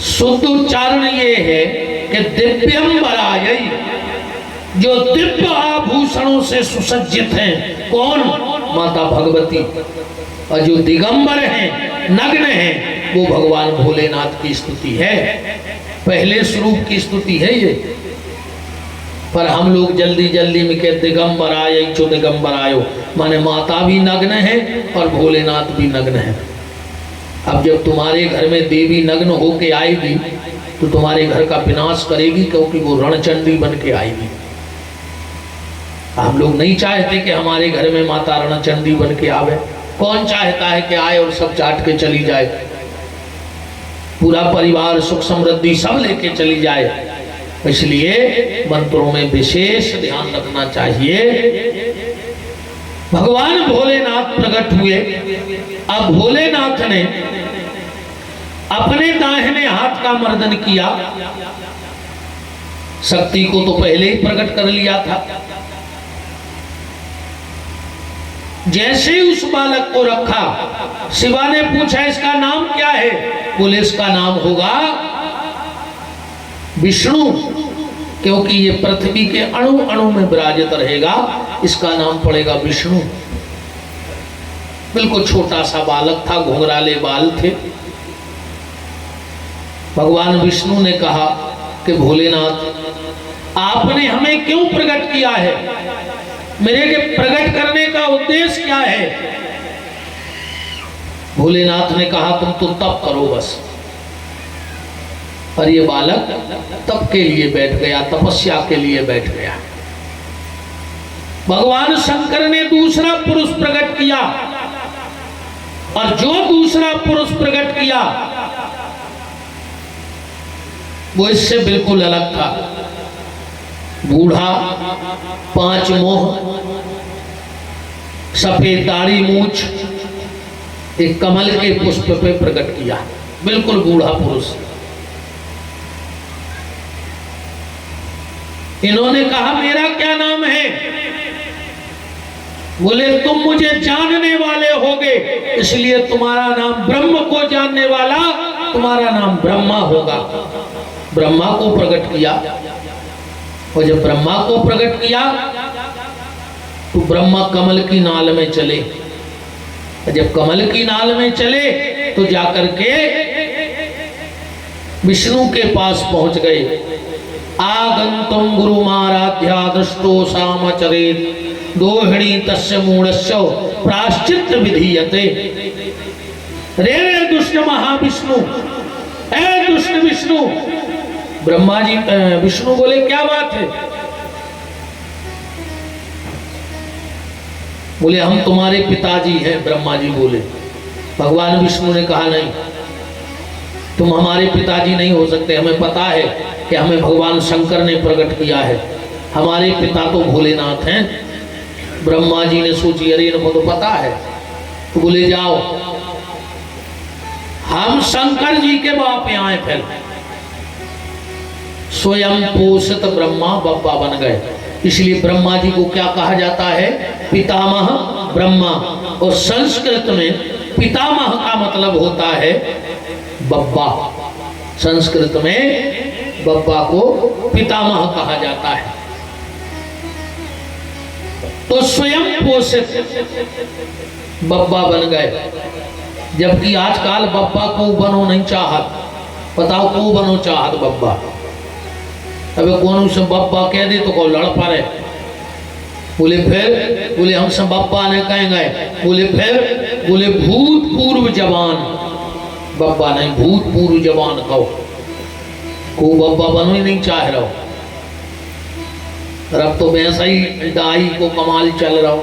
शुद्ध उच्चारण ये है कि दिव्यंबरायै, जो दिव्य आभूषणों से सुसज्जित हैं। कौन? माता भगवती। और जो दिगंबर हैं, नग्न हैं, वो भगवान भोलेनाथ की स्तुति है, पहले स्वरूप की स्तुति है ये। पर हम लोग जल्दी जल्दी में कहते दिगंबरायै चो दिगंबरायो, माने माता भी नग्न है और भोलेनाथ भी नग्न है। अब जब तुम्हारे घर में देवी नग्न होके आएगी तो तुम्हारे घर का विनाश करेगी, क्योंकि वो रणचंडी बन के आएगी। हम लोग नहीं चाहते कि हमारे घर में माता रणचंडी बन के आवे। कौन चाहता है कि आए और सब चाट के चली जाए, पूरा परिवार सुख समृद्धि सब लेके चली जाए। इसलिए मंत्रों में विशेष ध्यान रखना चाहिए भगवान भोलेनाथ प्रकट हुए। अब भोलेनाथ ने अपने दाहिने हाथ का मर्दन किया। शक्ति को तो पहले ही प्रकट कर लिया था। जैसे ही उस बालक को रखा, शिवा ने पूछा इसका नाम क्या है? बोले इसका नाम होगा विष्णु, क्योंकि ये पृथ्वी के अणु अणु में विराजित रहेगा, इसका नाम पड़ेगा विष्णु। बिल्कुल छोटा सा बालक था, घुंघराले बाल थे। भगवान विष्णु ने कहा कि भोलेनाथ, आपने हमें क्यों प्रकट किया है? मेरे के प्रकट करने का उद्देश्य क्या है? भोलेनाथ ने कहा तुम तो तप करो बस। और ये बालक तप के लिए बैठ गया, तपस्या के लिए बैठ गया। भगवान शंकर ने दूसरा पुरुष प्रकट किया, और जो दूसरा पुरुष प्रकट किया वो इससे बिल्कुल अलग था। बूढ़ा, 5 मोह, सफेद दाढ़ी मूछ, एक कमल के पुष्प पे प्रकट किया, बिल्कुल बूढ़ा पुरुष। इन्होंने कहा मेरा क्या नाम है? बोले तुम मुझे जानने वाले होगे, इसलिए तुम्हारा नाम ब्रह्म को जानने वाला, तुम्हारा नाम ब्रह्मा होगा। ब्रह्मा को प्रकट किया, और जब ब्रह्मा को प्रकट किया तो ब्रह्मा कमल की नाल में चले। जब कमल की नाल में चले तो जाकर के विष्णु के पास पहुंच गए। आगंतुम गुरु माराध्या दृष्टो सामचरेत दोहिणी तस्य मूढ़स्य प्राश्चित्त विधीयते। रे दुष्ट महाविष्णु, ए दुष्ट विष्णु। ब्रह्मा जी, विष्णु बोले क्या बात है? बोले हम तुम्हारे पिताजी हैं। ब्रह्मा जी बोले। भगवान विष्णु ने कहा नहीं, तुम हमारे पिताजी नहीं हो सकते। हमें पता है कि हमें भगवान शंकर ने प्रकट किया है, हमारे पिता तो भोलेनाथ हैं। ब्रह्मा जी ने सोची अरे इनको तो पता है। तो बोले जाओ, हम शंकर जी के बाप यहाँ आए। फिर स्वयं पोषित ब्रह्मा बप्पा बन गए। इसलिए ब्रह्मा जी को क्या कहा जाता है? पितामह ब्रह्मा। और संस्कृत में पितामह का मतलब होता है बब्बा। संस्कृत में बब्बा को पितामह कहा जाता है। तो स्वयं पोषित बब्बा बन गए। जबकि आजकल बब्बा को बनो नहीं चाहत। बताओ को बनो चाहत बब्बा? अबे कौन से बब्बा कह दे तो को लड़ पड़े। बोले फिर? बोले हम सब बब्बा ने कहेंगे। बोले फिर? बोले भूतपूर्व जवान। बब्बा नहीं, भूतपूर्व जवान कहो। को बब्बा बनो ही नहीं चाह रहा हो। अब तो वैसा ही डाई को कमाल चल रहा हो।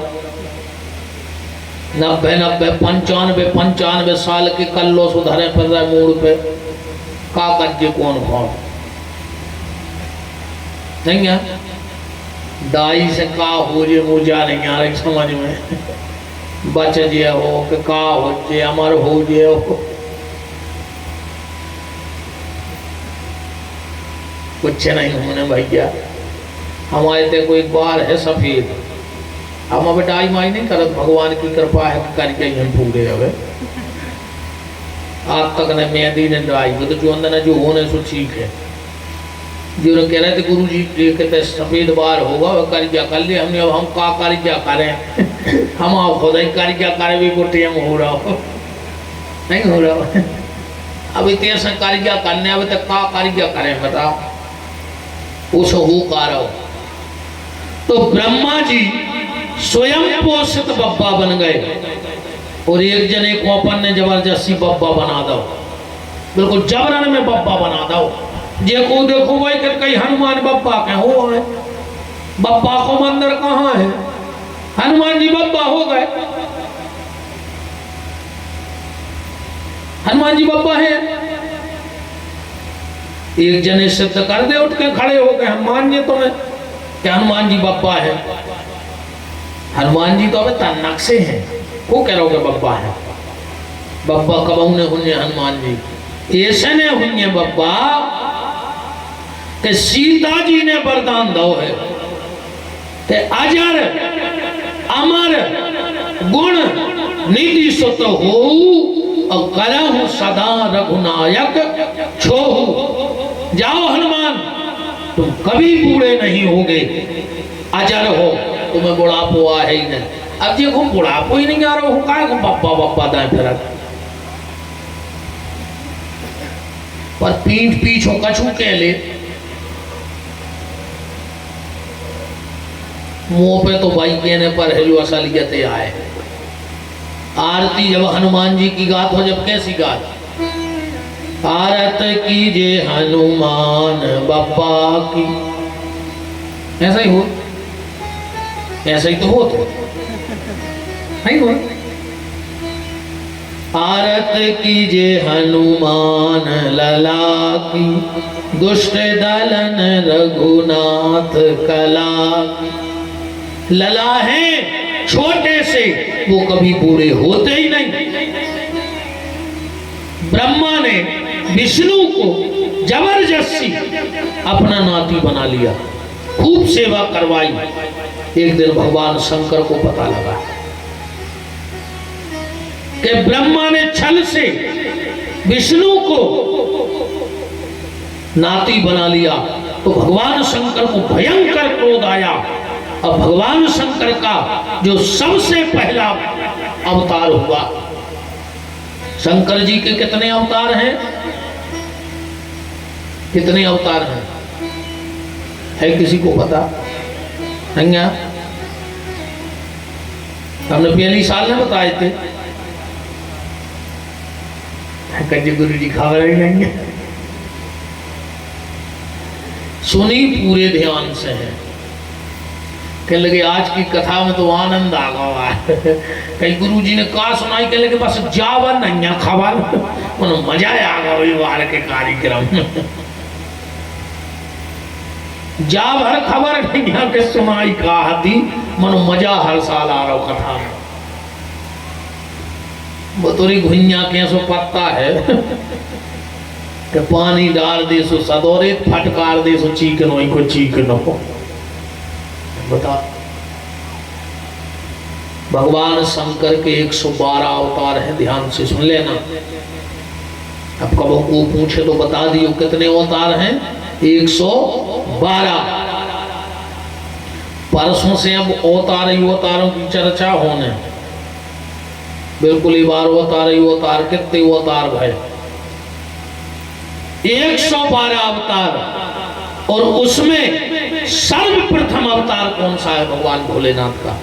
90 95 साल के कल्लो सुधरे फिर रहे मूड पे। का कज्जे कौन कौन नहीं है? दाई से का हो जे मुझा नहीं आ रही समझ में। बच जे हो कि का हो जे अमर हो जे हो। कुछ नहीं होने भैया। हमारे ते कोई बार है सफेद, हम अब डाई माई नहीं करत। भगवान की कृपा है करके हम पूरे हवे। आज तक ने मेहंदी ने डाई तो जो अंदर जो होने सो ठीक है। जो कह रहे थे गुरु जी कहते सफेद बार होगा वह कारिजा कर लिया हमने। अब हम का कारिजा करें? हम आप खुद ही कारिजा करे भी गोटे हम हो रहा हो नहीं हो रहा। अब इतने कारिजा करने अब तक का कारिजा करें बताओ? उस हो का रहो। तो ब्रह्मा जी स्वयं पोषित बब्बा बन गए। और एक जने को अपन ने जबरदस्ती बब्बा बना दो, बिल्कुल जबरन में बब्बा बना दो। देखो देखो भाई कई हनुमान बब्बा के हो है। बब्बा को मंदिर कहाँ है? हनुमान जी बब्बा हो गए। हनुमान जी बब्बा है। एक जने सिद्ध कर दे उठ के खड़े हो गए, हम मान जे तुम्हें कि हनुमान जी बब्बा है। हनुमान जी तो अब तन्नक से हैं, वो कह रहे बब्बा है, बब्बा कब ने हुए हनुमान जी ऐसे ने हुए बब्बा कि सीता जी ने वरदान दो है ते अजर अमर गुण निधि सुत हो और करहु सदा रघुनायक छोहु। जाओ हनुमान, तुम कभी बूढ़े नहीं होगे, अजर हो, तुम्हें बुढ़ापो आ ही नहीं। अब देखो बुढ़ापो ही नहीं आ रहा हो, काय को बप्पा बप्पा दाएं फिर पर पीठ पीछो कछू के ले मुंह पे तो भाई कहने पर है जो असलियत आए। आरती जब हनुमान जी की गात हो, जब कैसी गात, आरत कीजे हनुमान बप्पा की, ऐसा ही हो, ऐसा ही तो होता नहीं हो। आरत कीजे हनुमान लला की, दुष्ट दलन रघुनाथ कला की। लला है छोटे से, वो कभी बूढ़े होते ही नहीं। ब्रह्मा ने विष्णु को जबरदस्ती अपना नाती बना लिया, खूब सेवा करवाई। एक दिन भगवान शंकर को पता लगा कि ब्रह्मा ने छल से विष्णु को नाती बना लिया, तो भगवान शंकर को भयंकर क्रोध आया। अब भगवान शंकर का जो सबसे पहला अवतार हुआ, शंकर जी के कितने अवतार हैं, कितने अवतार हैं, है किसी को पता? नहीं है? हमने पहली साल में बताए थे, कजी गुरु जी खबर ही नहीं है। सुनी पूरे ध्यान से है, कहने लगे आज की कथा में तो आनंद आ गया। कई गुरु जी ने कहा सुनाई, कहने लगे बस जावा नहीं खबर, उन्हें मजा आ गया वही वार के कार्यक्रम में। जा भर खबर नहीं के सुनाई कहा थी, मनो मजा हर साल आ रहा कथा में। बतौरी घुइया कैसो पत्ता है कि पानी डाल दे सो सदोरे, फटकार दे सो चीकनो को चीकनो। बता, भगवान शंकर के 112 अवतार हैं, ध्यान से सुन लेना। अब कब को पूछे तो बता दियो कितने अवतार हैं, 112। परसों से अब अवतारों की चर्चा होने, बिल्कुल ही 12 अवतार कितने अवतार भाई, 112 अवतार। और उसमें सर्वप्रथम अवतार कौन सा है? भगवान भोलेनाथ का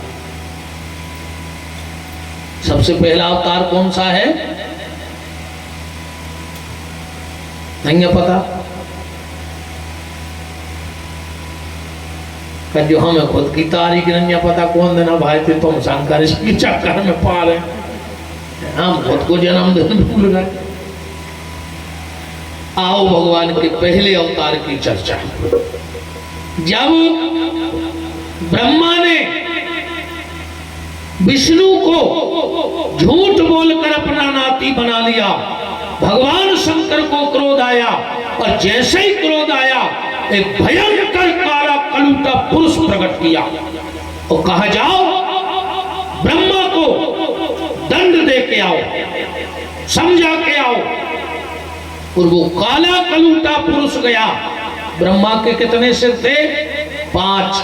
सबसे पहला अवतार कौन सा है? नहीं है पता? जो हमें खुद की तारीख नहीं है पता, कौन देना भाई थे तुम शंकर इसके चक्कर में पा रहे, हम खुद को जन्मदिन भूल गए। आओ भगवान के पहले अवतार की चर्चा। जब ब्रह्मा ने विष्णु को झूठ बोलकर अपना नाती बना लिया, भगवान शंकर को क्रोध आया, और जैसे ही क्रोध आया एक भयंकर काला कलूटा पुरुष प्रकट किया और कहा जाओ ब्रह्मा को दंड दे के आओ, समझा के आओ। और वो काला कलूटा पुरुष गया। ब्रह्मा के कितने सिर थे? 5,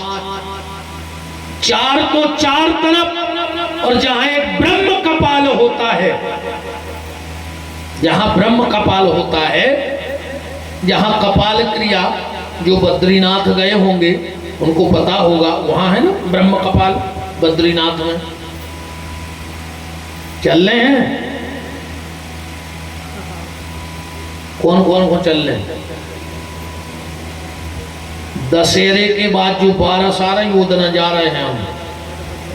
4 तो 4 तरफ, और जहां एक ब्रह्म कपाल होता है, जहां ब्रह्म कपाल होता है, जहां कपाल क्रिया, जो बद्रीनाथ गए होंगे उनको पता होगा, वहां है ना ब्रह्म कपाल, बद्रीनाथ में चल रहे हैं। कौन कौन को चल रहे हैं? दशहरे के बाद जो 12 सारे योद्धा जा रहे हैं हम,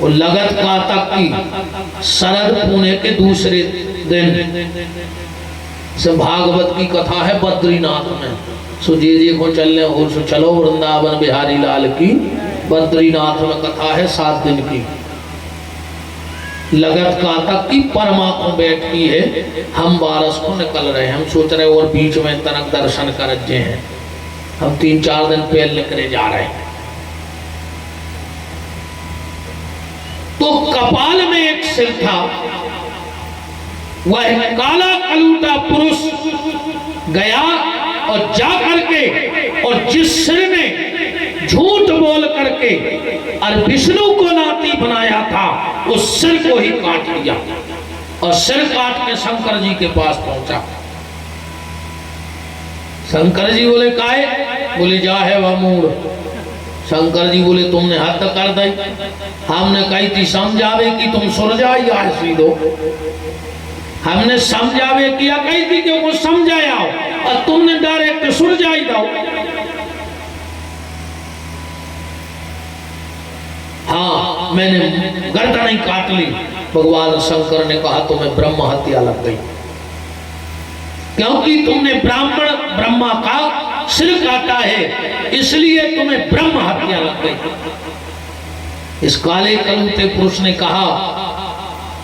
वो लगत कातक की शरद पुणे के दूसरे दिन से भागवत की कथा है बद्रीनाथ में। सो जे को चल रहे और सो चलो वृंदावन बिहारी लाल की बद्रीनाथ में कथा है 7 दिन की। लगत का तक की परमा को बैठती है, हम 12 को निकल रहे हैं। हम सोच रहे और बीच में तनक दर्शन कर जे हैं, हम 3-4 दिन पहले निकले जा रहे हैं। तो कपाल में एक सिर था, वह काला कलूटा पुरुष गया और जा करके, और जिस सिर ने झूठ बोल करके और विष्णु को नाती बनाया था, उस सिर को ही काट लिया और सिर काट के शंकर जी के पास पहुंचा। शंकर जी बोले काहे? बोले जा है वह मूड। शंकर जी बोले तुमने हद कर दी, हमने कही थी समझावे कि तुम सुरजाई आज सीधो, हमने समझावे किया कही थी कि वो समझाया और तुमने डायरेक्ट सुरजाई दो। हाँ मैंने गर्दन ही काट ली। भगवान शंकर ने कहा तुम्हें ब्रह्म हत्या लग गई, क्योंकि तुमने ब्रह्मा का सिर काटा है, इसलिए तुम्हें ब्रह्म हत्या लग गई। इस काले कलूटे पुरुष ने कहा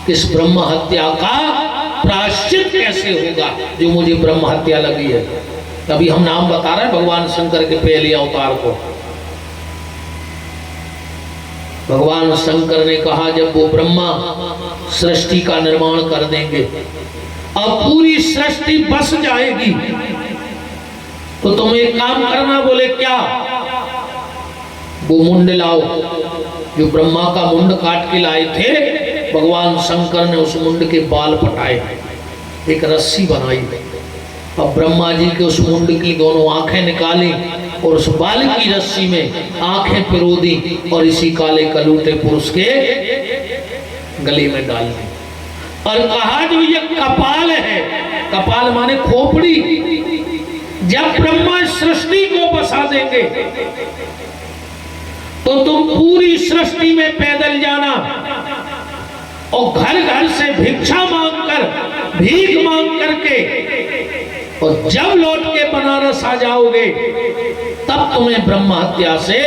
कि इस ब्रह्म हत्या का प्रायश्चित कैसे होगा जो मुझे ब्रह्म हत्या लगी है। तभी हम नाम बता रहे हैं भगवान शंकर के पहले अवतार को। भगवान शंकर ने कहा जब वो ब्रह्मा सृष्टि का निर्माण कर देंगे, अब पूरी सृष्टि बस जाएगी, तो तुम एक काम करना। बोले क्या? वो मुंड लाओ जो ब्रह्मा का मुंड काट के लाए थे। भगवान शंकर ने उस मुंड के बाल पटाए, एक रस्सी बनाई और ब्रह्मा जी के उस मुंड की दोनों आंखें निकाली और उस बाल की रस्सी में आंखें पिरो दी और इसी काले कलूटे पुरुष के गले में डाल दी और कहा जो ये कपाल है, कपाल माने खोपड़ी, जब ब्रह्मा सृष्टि को बसा देंगे तो तुम पूरी सृष्टि में पैदल जाना और घर घर से भिक्षा मांगकर, भीख मांग करके, और जब लौट के बनारस आ जाओगे तब तुम्हें ब्रह्म हत्या से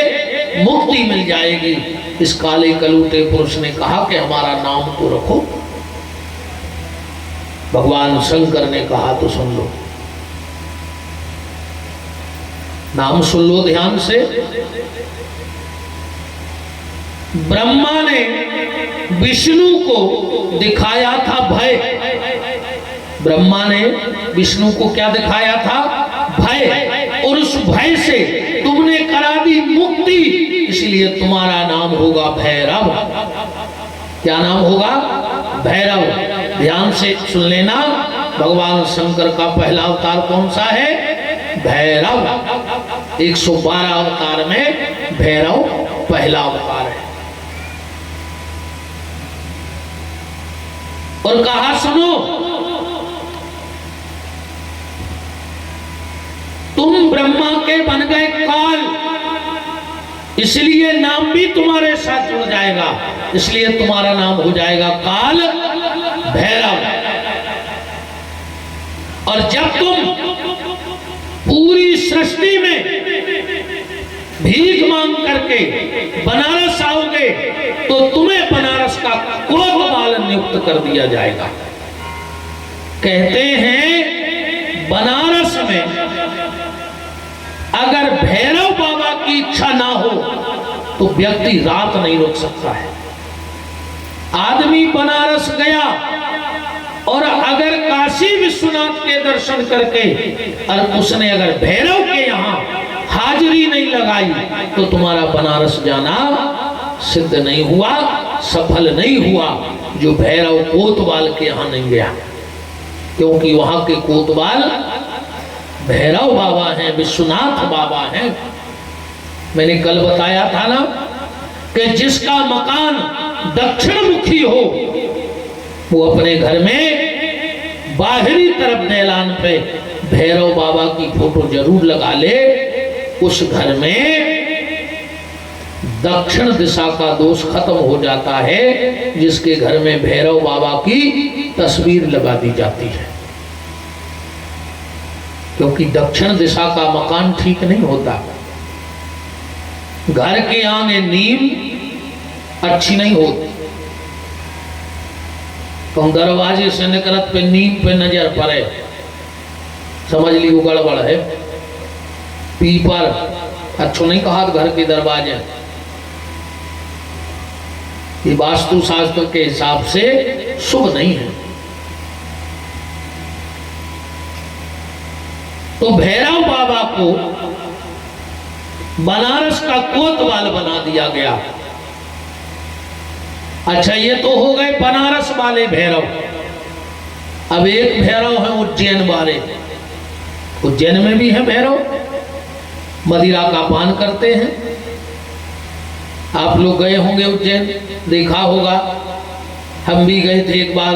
मुक्ति मिल जाएगी। इस काले कलूटे पुरुष ने कहा कि हमारा नाम तो रखो। भगवान शंकर ने कहा तो सुन लो, नाम सुन लो ध्यान से। ब्रह्मा ने विष्णु को दिखाया था भय। ब्रह्मा ने विष्णु को क्या दिखाया था? भय, और उस भय से तुमने करा दी मुक्ति, इसलिए तुम्हारा नाम होगा भैरव। क्या नाम होगा? भैरव। ध्यान से सुन लेना, भगवान शंकर का पहला अवतार कौन सा है? भैरव। 112 अवतार में भैरव पहला अवतार है। और कहा सुनो, तुम ब्रह्मा के बन गए काल, इसलिए नाम भी तुम्हारे साथ जुड़ जाएगा, इसलिए तुम्हारा नाम हो जाएगा काल भैरव। और जब तुम पूरी सृष्टि में भीख मांग करके बनारस आओगे तो तुम्हें बनारस का कोतवाल नियुक्त कर दिया जाएगा। कहते हैं बनारस में अगर भैरव बाबा की इच्छा ना हो तो व्यक्ति रात नहीं रुक सकता है। आदमी बनारस गया और अगर काशी विश्वनाथ के दर्शन करके और उसने अगर भैरव के यहाँ हाजिरी नहीं लगाई तो तुम्हारा बनारस जाना सिद्ध नहीं हुआ, सफल नहीं हुआ। जो भैरव कोतवाल के यहाँ नहीं गया, क्योंकि वहां के कोतवाल भैरव बाबा हैं, विश्वनाथ बाबा हैं। मैंने कल बताया था ना कि जिसका मकान दक्षिण मुखी हो वो अपने घर में बाहरी तरफ दैलान पे भैरव बाबा की फोटो जरूर लगा ले। उस घर में दक्षिण दिशा का दोष खत्म हो जाता है, जिसके घर में भैरव बाबा की तस्वीर लगा दी जाती है। क्योंकि दक्षिण दिशा का मकान ठीक नहीं होता, घर के आगे नींव अच्छी नहीं होती। हम दरवाजे से निकलत पे नीम पे नजर पड़े, समझ ली वो गड़बड़ है। पीपल अच्छो नहीं कहा घर के दरवाजे, ये वास्तु शास्त्र के हिसाब से शुभ नहीं है। तो भैरव बाबा को बनारस का कोतवाल बना दिया गया। अच्छा, ये तो हो गए बनारस वाले भैरव। अब एक भैरव है उज्जैन वाले। उज्जैन में भी है भैरव, मदिरा का पान करते हैं। आप लोग गए होंगे उज्जैन, देखा होगा। हम भी गए थे एक बार,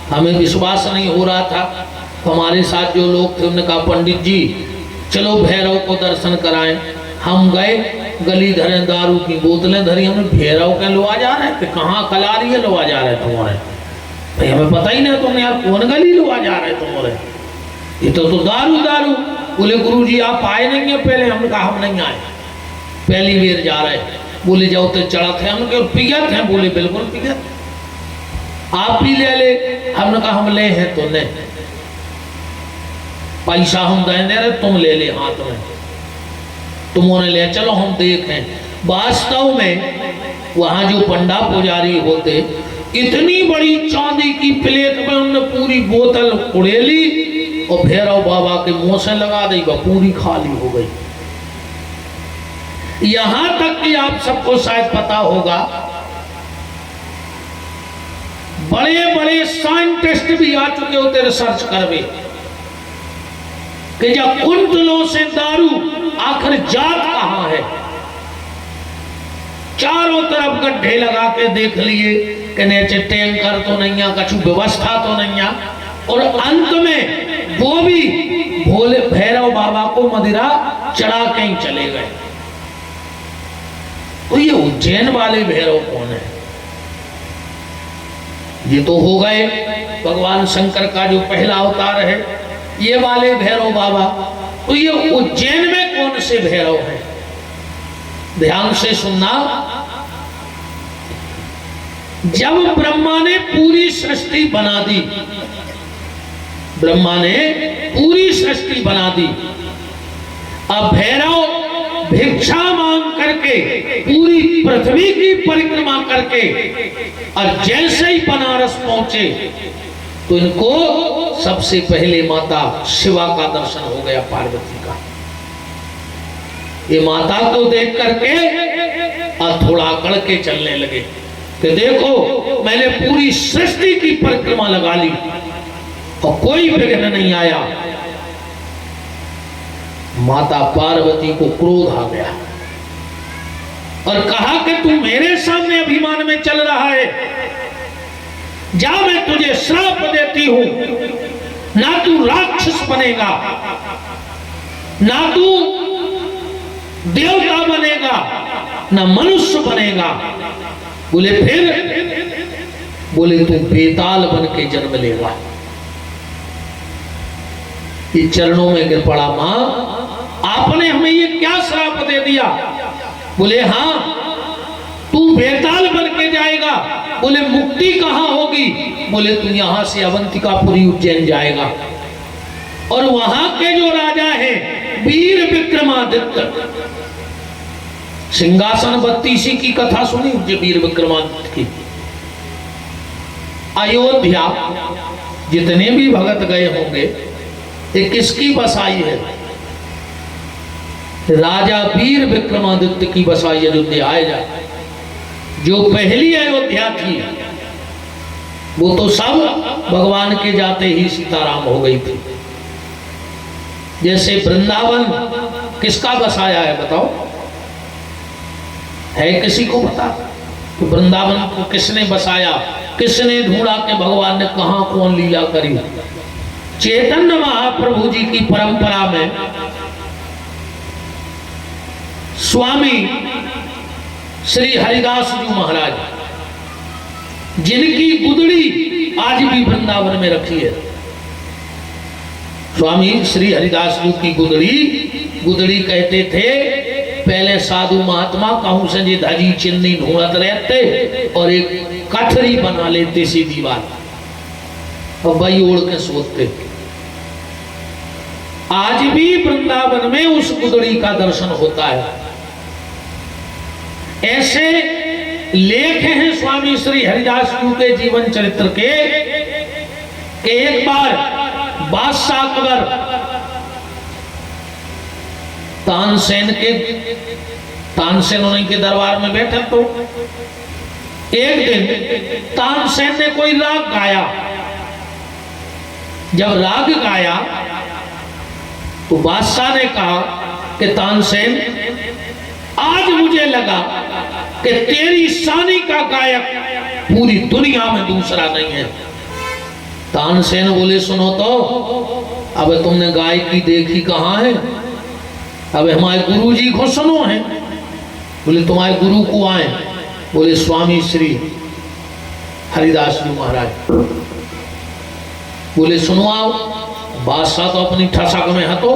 हमें विश्वास नहीं हो रहा था। हमारे साथ जो लोग थे उन्होंने कहा पंडित जी चलो भैरव को दर्शन कराएं। हम गए, गली धरे दारू की बोतलें धरी, हमने भैरव के लोआ जा रहे थे, कहाँ कला रही है लोआ जा रहे तुम्हारे भाई, हमें पता ही नहीं तुमने यार कौन गली लोआ जा रहे तुम्हारे, ये तो दारू दारू। बोले गुरु जी आप आए नहीं है पहले? हमने कहा हम नहीं आए, पहली बार जा रहे। बोले जाओ तो चढ़ा थे, हमने पिगत है? बोले बिल्कुल पिगत, आप भी ले ले। हमने कहा हम ले हैं तो ले, पैसा हम दे रहे, तुम ले ले हाथ में, तुमने ले चलो हम देखें। वास्तव में वहां जो पंडा पुजारी होते, इतनी बड़ी चांदी की प्लेट में उन्होंने पूरी बोतल उड़ेली और भैरव बाबा के मुंह से लगा दी, पूरी खाली हो गई। यहां तक कि आप सबको शायद पता होगा, बड़े बड़े साइंटिस्ट भी आ चुके होते रिसर्च करवे कि जब कुंतलों से दारू आखिर जात कहां है। चारों तरफ गड्ढे लगा के देख लिए कि नीचे टैंकर तो नहीं है, कछु व्यवस्था तो नहीं है, और अंत में वो भी भोले भैरव बाबा को मदिरा चढ़ा के ही चले गए। तो ये उज्जैन वाले भैरव कौन है? ये तो हो गए भगवान शंकर का जो पहला अवतार है, ये वाले भैरव बाबा। तो ये उज्जैन में कौन से भैरव है? ध्यान से सुनना। जब ब्रह्मा ने पूरी सृष्टि बना दी, ब्रह्मा ने पूरी सृष्टि बना दी, अब भैरव भिक्षा मांग करके पूरी पृथ्वी की परिक्रमा करके और जैसे ही बनारस पहुंचे तो इनको सबसे पहले माता शिवा का दर्शन हो गया, पार्वती का। ये माता को देख करके और थोड़ा अकड़ के चलने लगे कि देखो मैंने पूरी सृष्टि की परिक्रमा लगा ली और कोई विघ्न नहीं आया। माता पार्वती को क्रोध आ गया और कहा कि तू मेरे सामने अभिमान में चल रहा है, जा मैं तुझे श्राप देती हूं, ना तू राक्षस बनेगा, ना तू देवता बनेगा, ना मनुष्य बनेगा। बोले फिर? बोले तू बेताल बन के जन्म लेगा। ये चरणों में गिर पड़ा, मां आपने हमें ये क्या श्राप दे दिया? बोले हाँ, तू बेताल बन के जाएगा। बोले मुक्ति कहां होगी? बोले तू यहां से अवंतिकापुरी उज्जैन जाएगा और वहां के जो राजा है वीर विक्रमादित्य, सिंहासन बत्तीसी की कथा सुनी वीर विक्रमादित्य की। अयोध्या जितने भी भगत गए होंगे, ये किसकी बसाई है? राजा वीर विक्रमादित्य की बसाई अयोध्या। आएगा जो पहली अयोध्या थी वो तो सब भगवान के जाते ही सीताराम हो गई थी। जैसे वृंदावन किसका बसाया है बताओ? है किसी को पता? तो वृंदावन को किसने बसाया, किसने ढूंढा कि भगवान ने कहां कौन लीला करी? चैतन्य महाप्रभु जी की परंपरा में स्वामी श्री हरिदास जी महाराज, जिनकी गुदड़ी आज भी वृंदावन में रखी है। स्वामी श्री हरिदास जी की गुदड़ी कहते थे पहले साधु महात्मा कहूं से जी धजी चिन्नी ढूंढत रहते और एक कठरी बना लेते सीधी बात, और वही ओढ़ के सोते। आज भी वृंदावन में उस गुदड़ी का दर्शन होता है। ऐसे लेख हैं स्वामी श्री हरिदास जी के जीवन चरित्र के। एक बार बादशाह अकबर तानसेन उन्हीं के दरबार में बैठे तो एक दिन तानसेन ने कोई राग गाया। जब राग गाया तो बादशाह ने कहा कि तानसेन, आज मुझे लगा कि तेरी शानी का गायक पूरी दुनिया में दूसरा नहीं है। तानसेन बोले, सुनो तो, अब तुमने गायकी देखी कहाँ है? अब हमारे गुरु जी को सुनो है। बोले तुम्हारे गुरु को आए? बोले स्वामी श्री हरिदास जी महाराज। बोले सुनो आओ। बादशाह तो अपनी ठसक में है, तो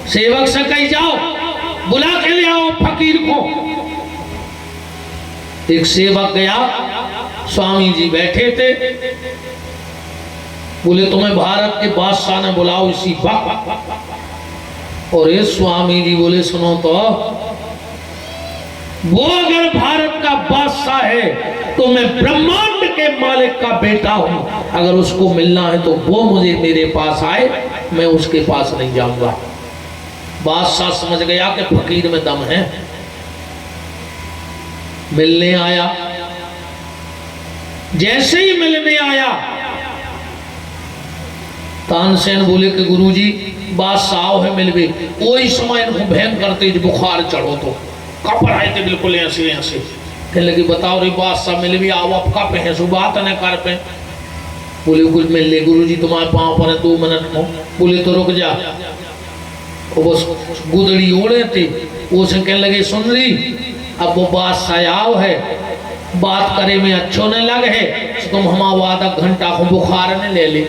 सेवक से कही जाओ बुला के ले आओ फकीर को। एक सेवक गया, स्वामी जी बैठे थे। बोले तुम्हें भारत के बादशाह ने बुलाओ इसी वक्त। और ये स्वामी जी बोले सुनो तो, वो अगर भारत का बादशाह है तो मैं ब्रह्मांड के मालिक का बेटा हूं। अगर उसको मिलना है तो वो मुझे मेरे पास आए, मैं उसके पास नहीं जाऊंगा। बादशाह समझ गया कि फकीर में दम है। मिलने आया। जैसे ही मिलने आया, तानसेन बोले कि गुरुजी बादशाह है मिलवे। वही समय इनको भयंकर तेज बुखार चढ़ो तो कप रहे थे बिल्कुल ऐसे ऐसे। कहने लगी बताओ रे बादशाह मिल भी आओ, अब कप है सुबात न कर पे। बोले कुछ मिल ले गुरुजी तुम्हारे पाँव पर 2 मिनट को। बोले तो रुक जा। वो गुदड़ी ओढ़े थे, वो से कहने लगे सुन रही, अब वो बादशाह आओ है, बात करे में अच्छो न लग है, तुम हमारा आधा घंटा को बुखार ने ले ले।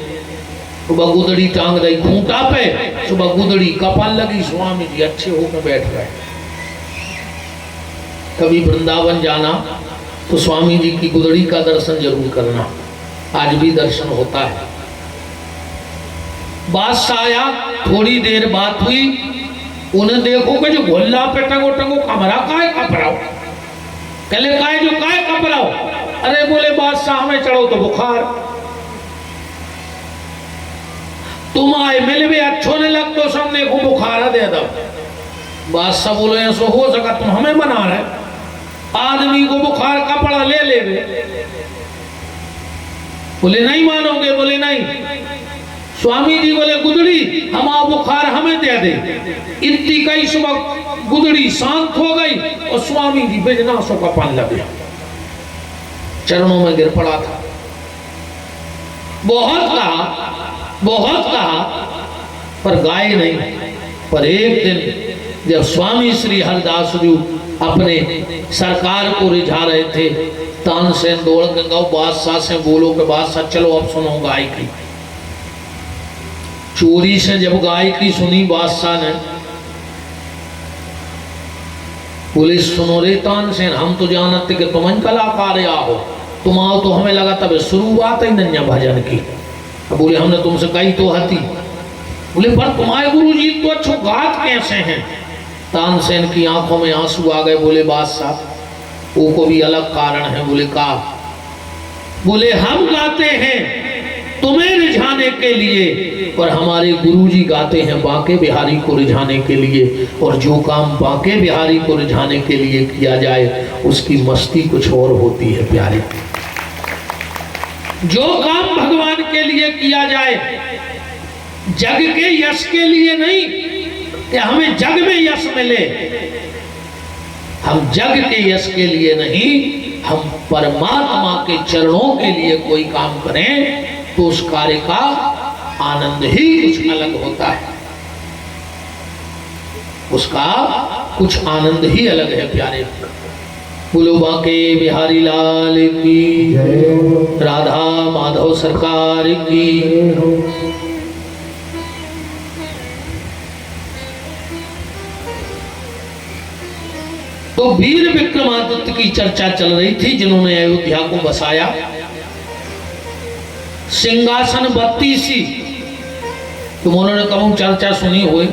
सुबह गुदड़ी टांग दी खूंटा पे, सुबह गुदड़ी कपाल लगी। स्वामी जी अच्छे होकर बैठ गए। कभी वृंदावन जाना तो स्वामी जी की गुदड़ी का दर्शन जरूर करना। आज भी दर्शन होता है। बादशाह आया, थोड़ी देर बात हुई। उन्हें देखो कि जो गोल्ला पे टंगो टंगो कमरा काहे कपड़ाओ। कहले काहे जो काहे कपड़ाओ। अरे बोले बादशाह हमें चढ़ो तो बुखार। तुम आए मिलवे अच्छो ने लग तो सामने को बुखार दे दो। बादशाह बोले ऐसा हो सका तुम हमें बना रहे, आदमी को बुखार कपड़ा ले ले। बोले नहीं मानोगे। बोले नहीं। स्वामी जी बोले गुदड़ी हमारा बुखार हमें दे दे। इतनी कई सुबह गुदड़ी शांत हो गई और स्वामी जी बेजना सो का पान लगे, चरणों में गिर पड़ा था। बहुत कहा पर गाय नहीं। पर एक दिन जब स्वामी श्री हरिदास जी अपने सरकार को रिझा रहे थे, तानसेन दौड़ के गौ बादशाह से बोलो कि बादशाह चलो अब सुनो गाय की। चोरी से जब गाय की सुनी बादशाह ने, बोले सुनो रे तानसेन, हम तो जानते कि तुम कलाकार आओ, तुम आओ तो हमें लगा तब शुरुआत ही नन्या भजन की। बोले हमने तुमसे कही तो हती। बोले पर तुम्हारे गुरु जी तो अच्छो गात कैसे हैं। तानसेन की आंखों में आंसू आ गए। बोले बादशाह वो को भी अलग कारण है। बोले का? बोले हम गाते हैं तुम्हें रिझाने के लिए, पर हमारे गुरुजी गाते हैं बांके बिहारी को रिझाने के लिए। और जो काम बांके बिहारी को रिझाने के लिए किया जाए उसकी मस्ती कुछ और होती है प्यारे। जो काम भगवान के लिए किया जाए, जग के यश के लिए नहीं कि हमें जग में यश मिले, हम जग के यश के लिए नहीं, हम परमात्मा के चरणों के लिए कोई काम करें तो उस कार्य का आनंद ही कुछ अलग होता है। उसका कुछ आनंद ही अलग है प्यारे। बोलो बांके बिहारी लाल की, राधा माधव सरकार की। तो वीर विक्रमादित्य की चर्चा चल रही थी जिन्होंने अयोध्या को बसाया। सिंहासन 32 तुम उन्होंने कभी चर्चा सुनी हुई।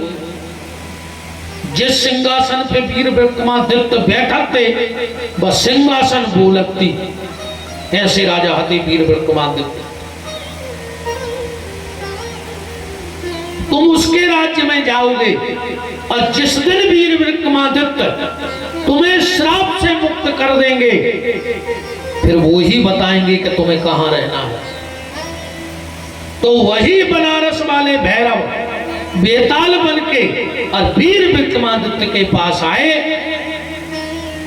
जिस सिंहासन पे वीर विक्रमादित्य बैठक थे बस सिंहासन बोलकती, ऐसे राजा हते वीर विक्रमादित्य। तुम उसके राज्य में जाओगे और जिस दिन वीर विक्रमादित्य तुम्हें श्राप से मुक्त कर देंगे फिर वो ही बताएंगे कि तुम्हें कहां रहना है। तो वही बनारस वाले भैरव बेताल बन के और वीर विक्रमादित्य के पास आए।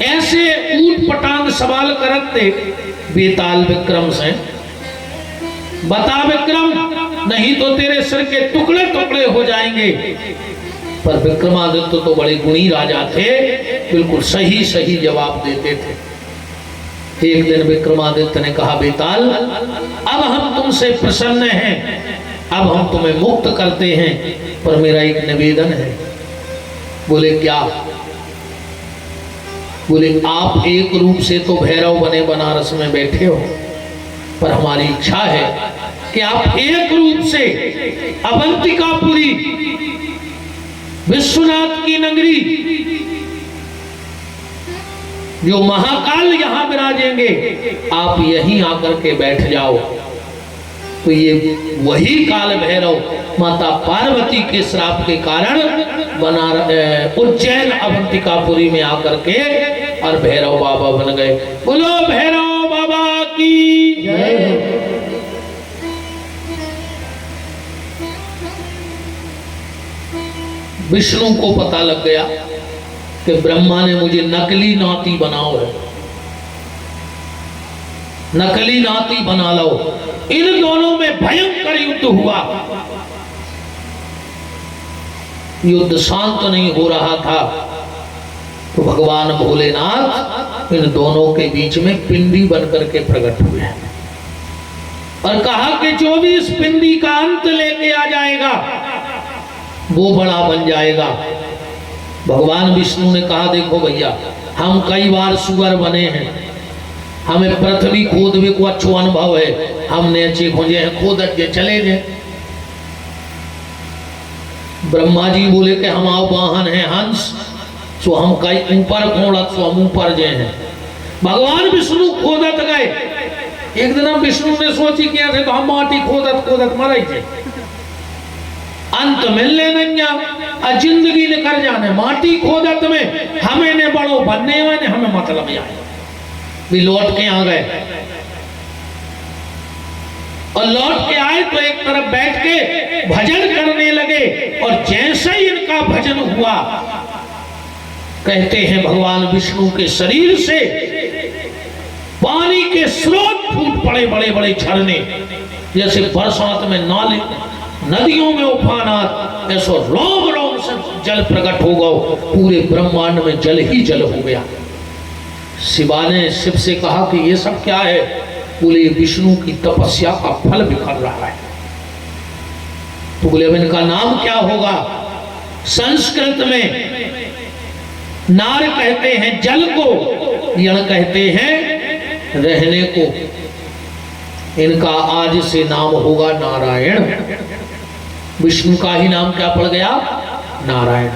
ऐसे ऊट पटांग सवाल करते बेताल विक्रम से, बता विक्रम, नहीं तो तेरे सिर के टुकड़े टुकड़े हो जाएंगे। पर विक्रमादित्य तो बड़े गुणी राजा थे, बिल्कुल सही सही जवाब देते थे। एक दिन विक्रमादित्य ने कहा, बेताल अब हम तुमसे प्रसन्न हैं, अब हम तुम्हें मुक्त करते हैं, पर मेरा एक निवेदन है। बोले क्या? बोले आप एक रूप से तो भैरव बने बनारस में बैठे हो, पर हमारी इच्छा है कि आप एक रूप से अवंतिकापुरी विश्वनाथ की नगरी जो महाकाल यहां विराजेंगे, आप यहीं आकर के बैठ जाओ। तो ये वही काल भैरव माता पार्वती के श्राप के कारण उज्जैन अवंतिकापुरी में आकर के और भैरव बाबा बन गए। बोलो भैरव बाबा की जय। विष्णु को पता लग गया कि ब्रह्मा ने मुझे नकली नाती बनाओ है, नकली नाती बना लो। इन दोनों में भयंकर युद्ध हुआ। युद्ध शांत नहीं हो रहा था तो भगवान भोलेनाथ इन दोनों के बीच में पिंडी बनकर के प्रकट हुए और कहा कि जो भी इस पिंडी का अंत लेके आ जाएगा वो बड़ा बन जाएगा। भगवान विष्णु ने कहा, देखो भैया, हम कई बार सुअर बने हैं, हमें पृथ्वी खोदने को अच्छो अनुभव है, हम नीचे खोजे हैं, खोदत के चले गए। ब्रह्मा जी बोले कि हम आओ वाहन है हंस, सो हम कई ऊपर खोड़त सो हम ऊपर जे हैं। भगवान विष्णु खोदत गए। एक दिन हम विष्णु ने सोची किया थे तो हम माटी खोदत खोदत मर थे, अंत मिलने नहीं जिंदगी ने कर जाने माटी खोदत में हमें ने बड़ो बनने वाले हमें मतलब आए भी लौट के आ गए। और लौट के आए तो एक तरफ बैठ के भजन करने लगे और जैसे ही इनका भजन हुआ, कहते हैं भगवान विष्णु के शरीर से पानी के स्रोत फूट पड़े, बड़े बड़े झरने, जैसे बरसात में नाले नदियों में उफान, ऐसा रोम रोम से जल प्रकट हो गया, पूरे ब्रह्मांड में जल ही जल हो गया। शिवा ने शिव से कहा कि ये सब क्या है? बोले विष्णु की तपस्या का फल बिखर रहा है। तो बोले अब इनका नाम क्या होगा? संस्कृत में नार कहते हैं जल को, यण कहते हैं रहने को। इनका आज से नाम होगा नारायण। विष्णु का ही नाम क्या पड़ गया? नारायण।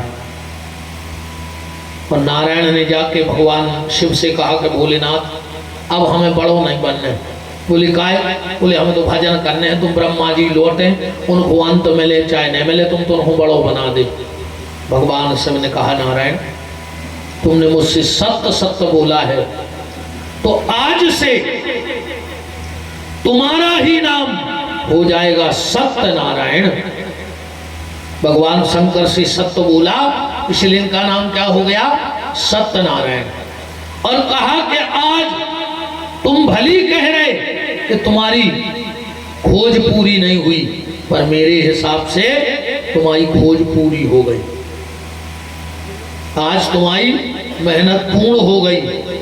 और नारायण ने जाके भगवान शिव से कहा कि भोलेनाथ अब हमें बड़ो नहीं बनना है। बोले काय? बोले हमें तो भजन करने हैं, तुम ब्रह्मा जी लौटे, उनको अंत मिले चाहे नहीं मिले, तुम तो उनको बड़ो बना दे। भगवान शिव ने कहा, नारायण तुमने मुझसे सत्य सत्य बोला है, तो आज से तुम्हारा ही नाम हो जाएगा सत्य नारायण। भगवान शंकर से सत्य बोला, इसलिए इनका नाम क्या हो गया? सत्य नारायण। और कहा कि आज तुम भली कह रहे कि तुम्हारी खोज पूरी नहीं हुई, पर मेरे हिसाब से तुम्हारी खोज पूरी हो गई। आज तुम्हारी मेहनत पूर्ण हो गई।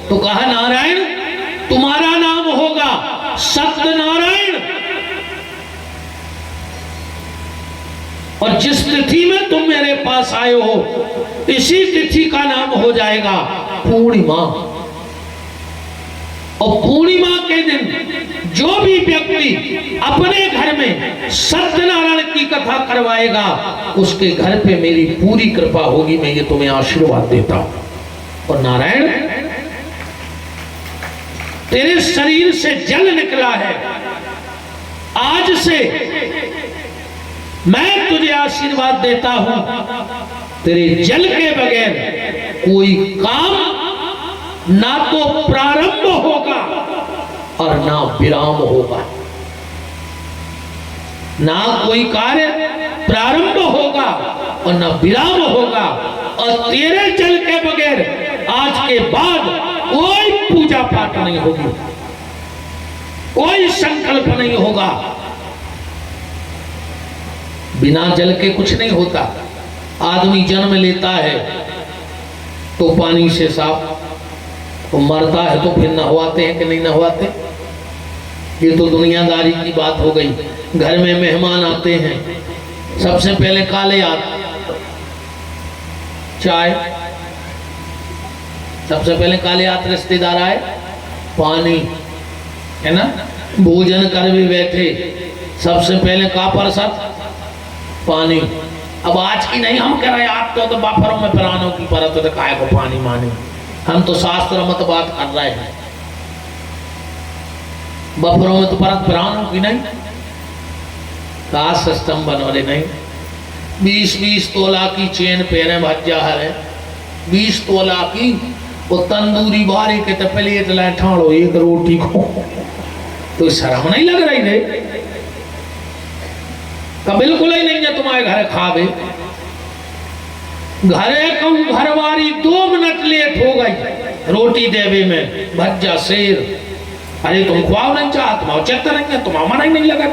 तो कहा नारायण तुम्हारा नाम होगा सत्य नारायण, और जिस तिथि में तुम मेरे पास आए हो इसी तिथि का नाम हो जाएगा पूर्णिमा। और पूर्णिमा के के दिन जो भी व्यक्ति अपने घर में सत्यनारायण की कथा करवाएगा उसके घर पे मेरी पूरी कृपा होगी, मैं ये तुम्हें आशीर्वाद देता हूं। और नारायण, तेरे शरीर से जल निकला है, आज से मैं तुझे आशीर्वाद देता हूं, तेरे जल के बगैर कोई काम ना तो प्रारंभ होगा और ना विराम होगा। ना कोई कार्य प्रारंभ होगा और ना विराम होगा। और तेरे जल के बगैर आज के बाद कोई पूजा पाठ नहीं होगी, कोई संकल्प नहीं होगा। बिना जल के कुछ नहीं होता। आदमी जन्म लेता है तो पानी से साफ, तो मरता है तो फिर नहवाते हैं कि नहीं नहवाते। ये तो दुनियादारी की बात हो गई। घर में मेहमान आते हैं, सबसे पहले काले आते, चाय, सबसे पहले काले आते, रिश्तेदार आए, पानी, है ना। भोजन कर भी बैठे, सबसे पहले का परसत, पानी। अब आज की नहीं हम कह रहे, आप तो बाफरों में प्राणों की परत तो काय को पानी माने। हम तो शास्त्र मत बात कर रहे हैं। बफरों में तो परत प्राणों की नहीं, का सिस्टम बनोले नहीं। 20-20 तोला की चेन पहने भज्जा है, 20 तोला की। वो तंदूरी बारी के तो प्लेट लाए ठाड़ो एक रोटी को, तो शर्म नहीं लग रही है? का बिल्कुल ही नहीं है तुम्हारे घर खावे। घरे कहूं घरवारी 2 मिनट लेट हो गई रोटी देवे में, भज्जा शेर। अरे तुम खुआओ नहीं चाहत, तुम औचित नहीं है, तुम मना ही नहीं लगा।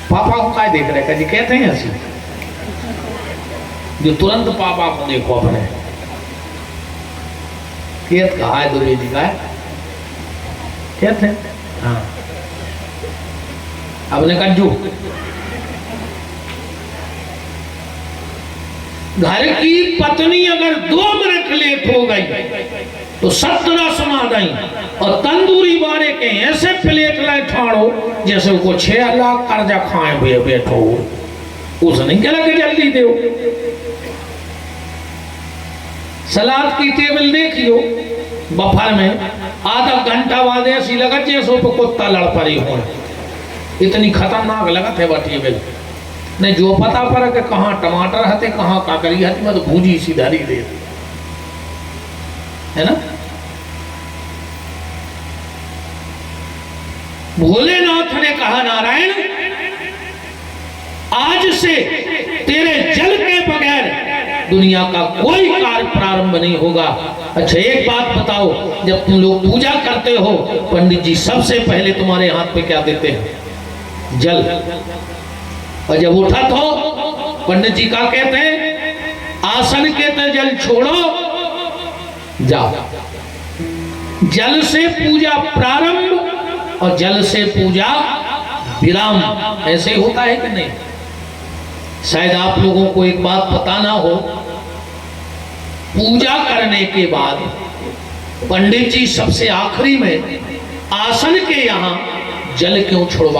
पापा को काय देख रहे जी, कहते हैं ऐसी जो तुरंत पापा को देखो अपने। खेत कहा है दुबे जी का है, खेत है, हाँ। अपने कज्जू घर की पत्नी अगर 2 मिनट लेट हो गई तो सतना सुना गई। और तंदूरी बारे के ऐसे प्लेट लाए ठाड़ो जैसे उसको 6 लाख कर्जा खाए हुए बैठो। उस नहीं कह के जल्दी दो। सलाद की टेबल देखियो, बफर में आधा घंटा बाद ऐसी लगा जैसे कुत्ता लड़ पड़ी हो। इतनी खतरनाक लगा थे वह टेबल। नहीं जो पता पर के कहाँ टमाटर हते, कहाँ काकरी हती, मैं तो भूजी सी धारी दे, है ना। भोलेनाथ ने कहा, नारायण आज से तेरे जल के बगैर दुनिया का कोई कार्य प्रारंभ नहीं होगा। अच्छा एक बात बताओ, जब तुम लोग पूजा करते हो पंडित जी सबसे पहले तुम्हारे हाथ पे क्या देते हैं? जल। और जब उठत हो पंडित जी का कहते हैं, आसन कहते जल छोड़ो जाओ। जल से पूजा प्रारंभ और जल से पूजा विराम, ऐसे होता है कि नहीं? शायद आप लोगों को एक बात पता ना हो, पूजा करने के बाद पंडित जी सबसे आखिरी में आसन के यहाँ जल क्यों छुड़वा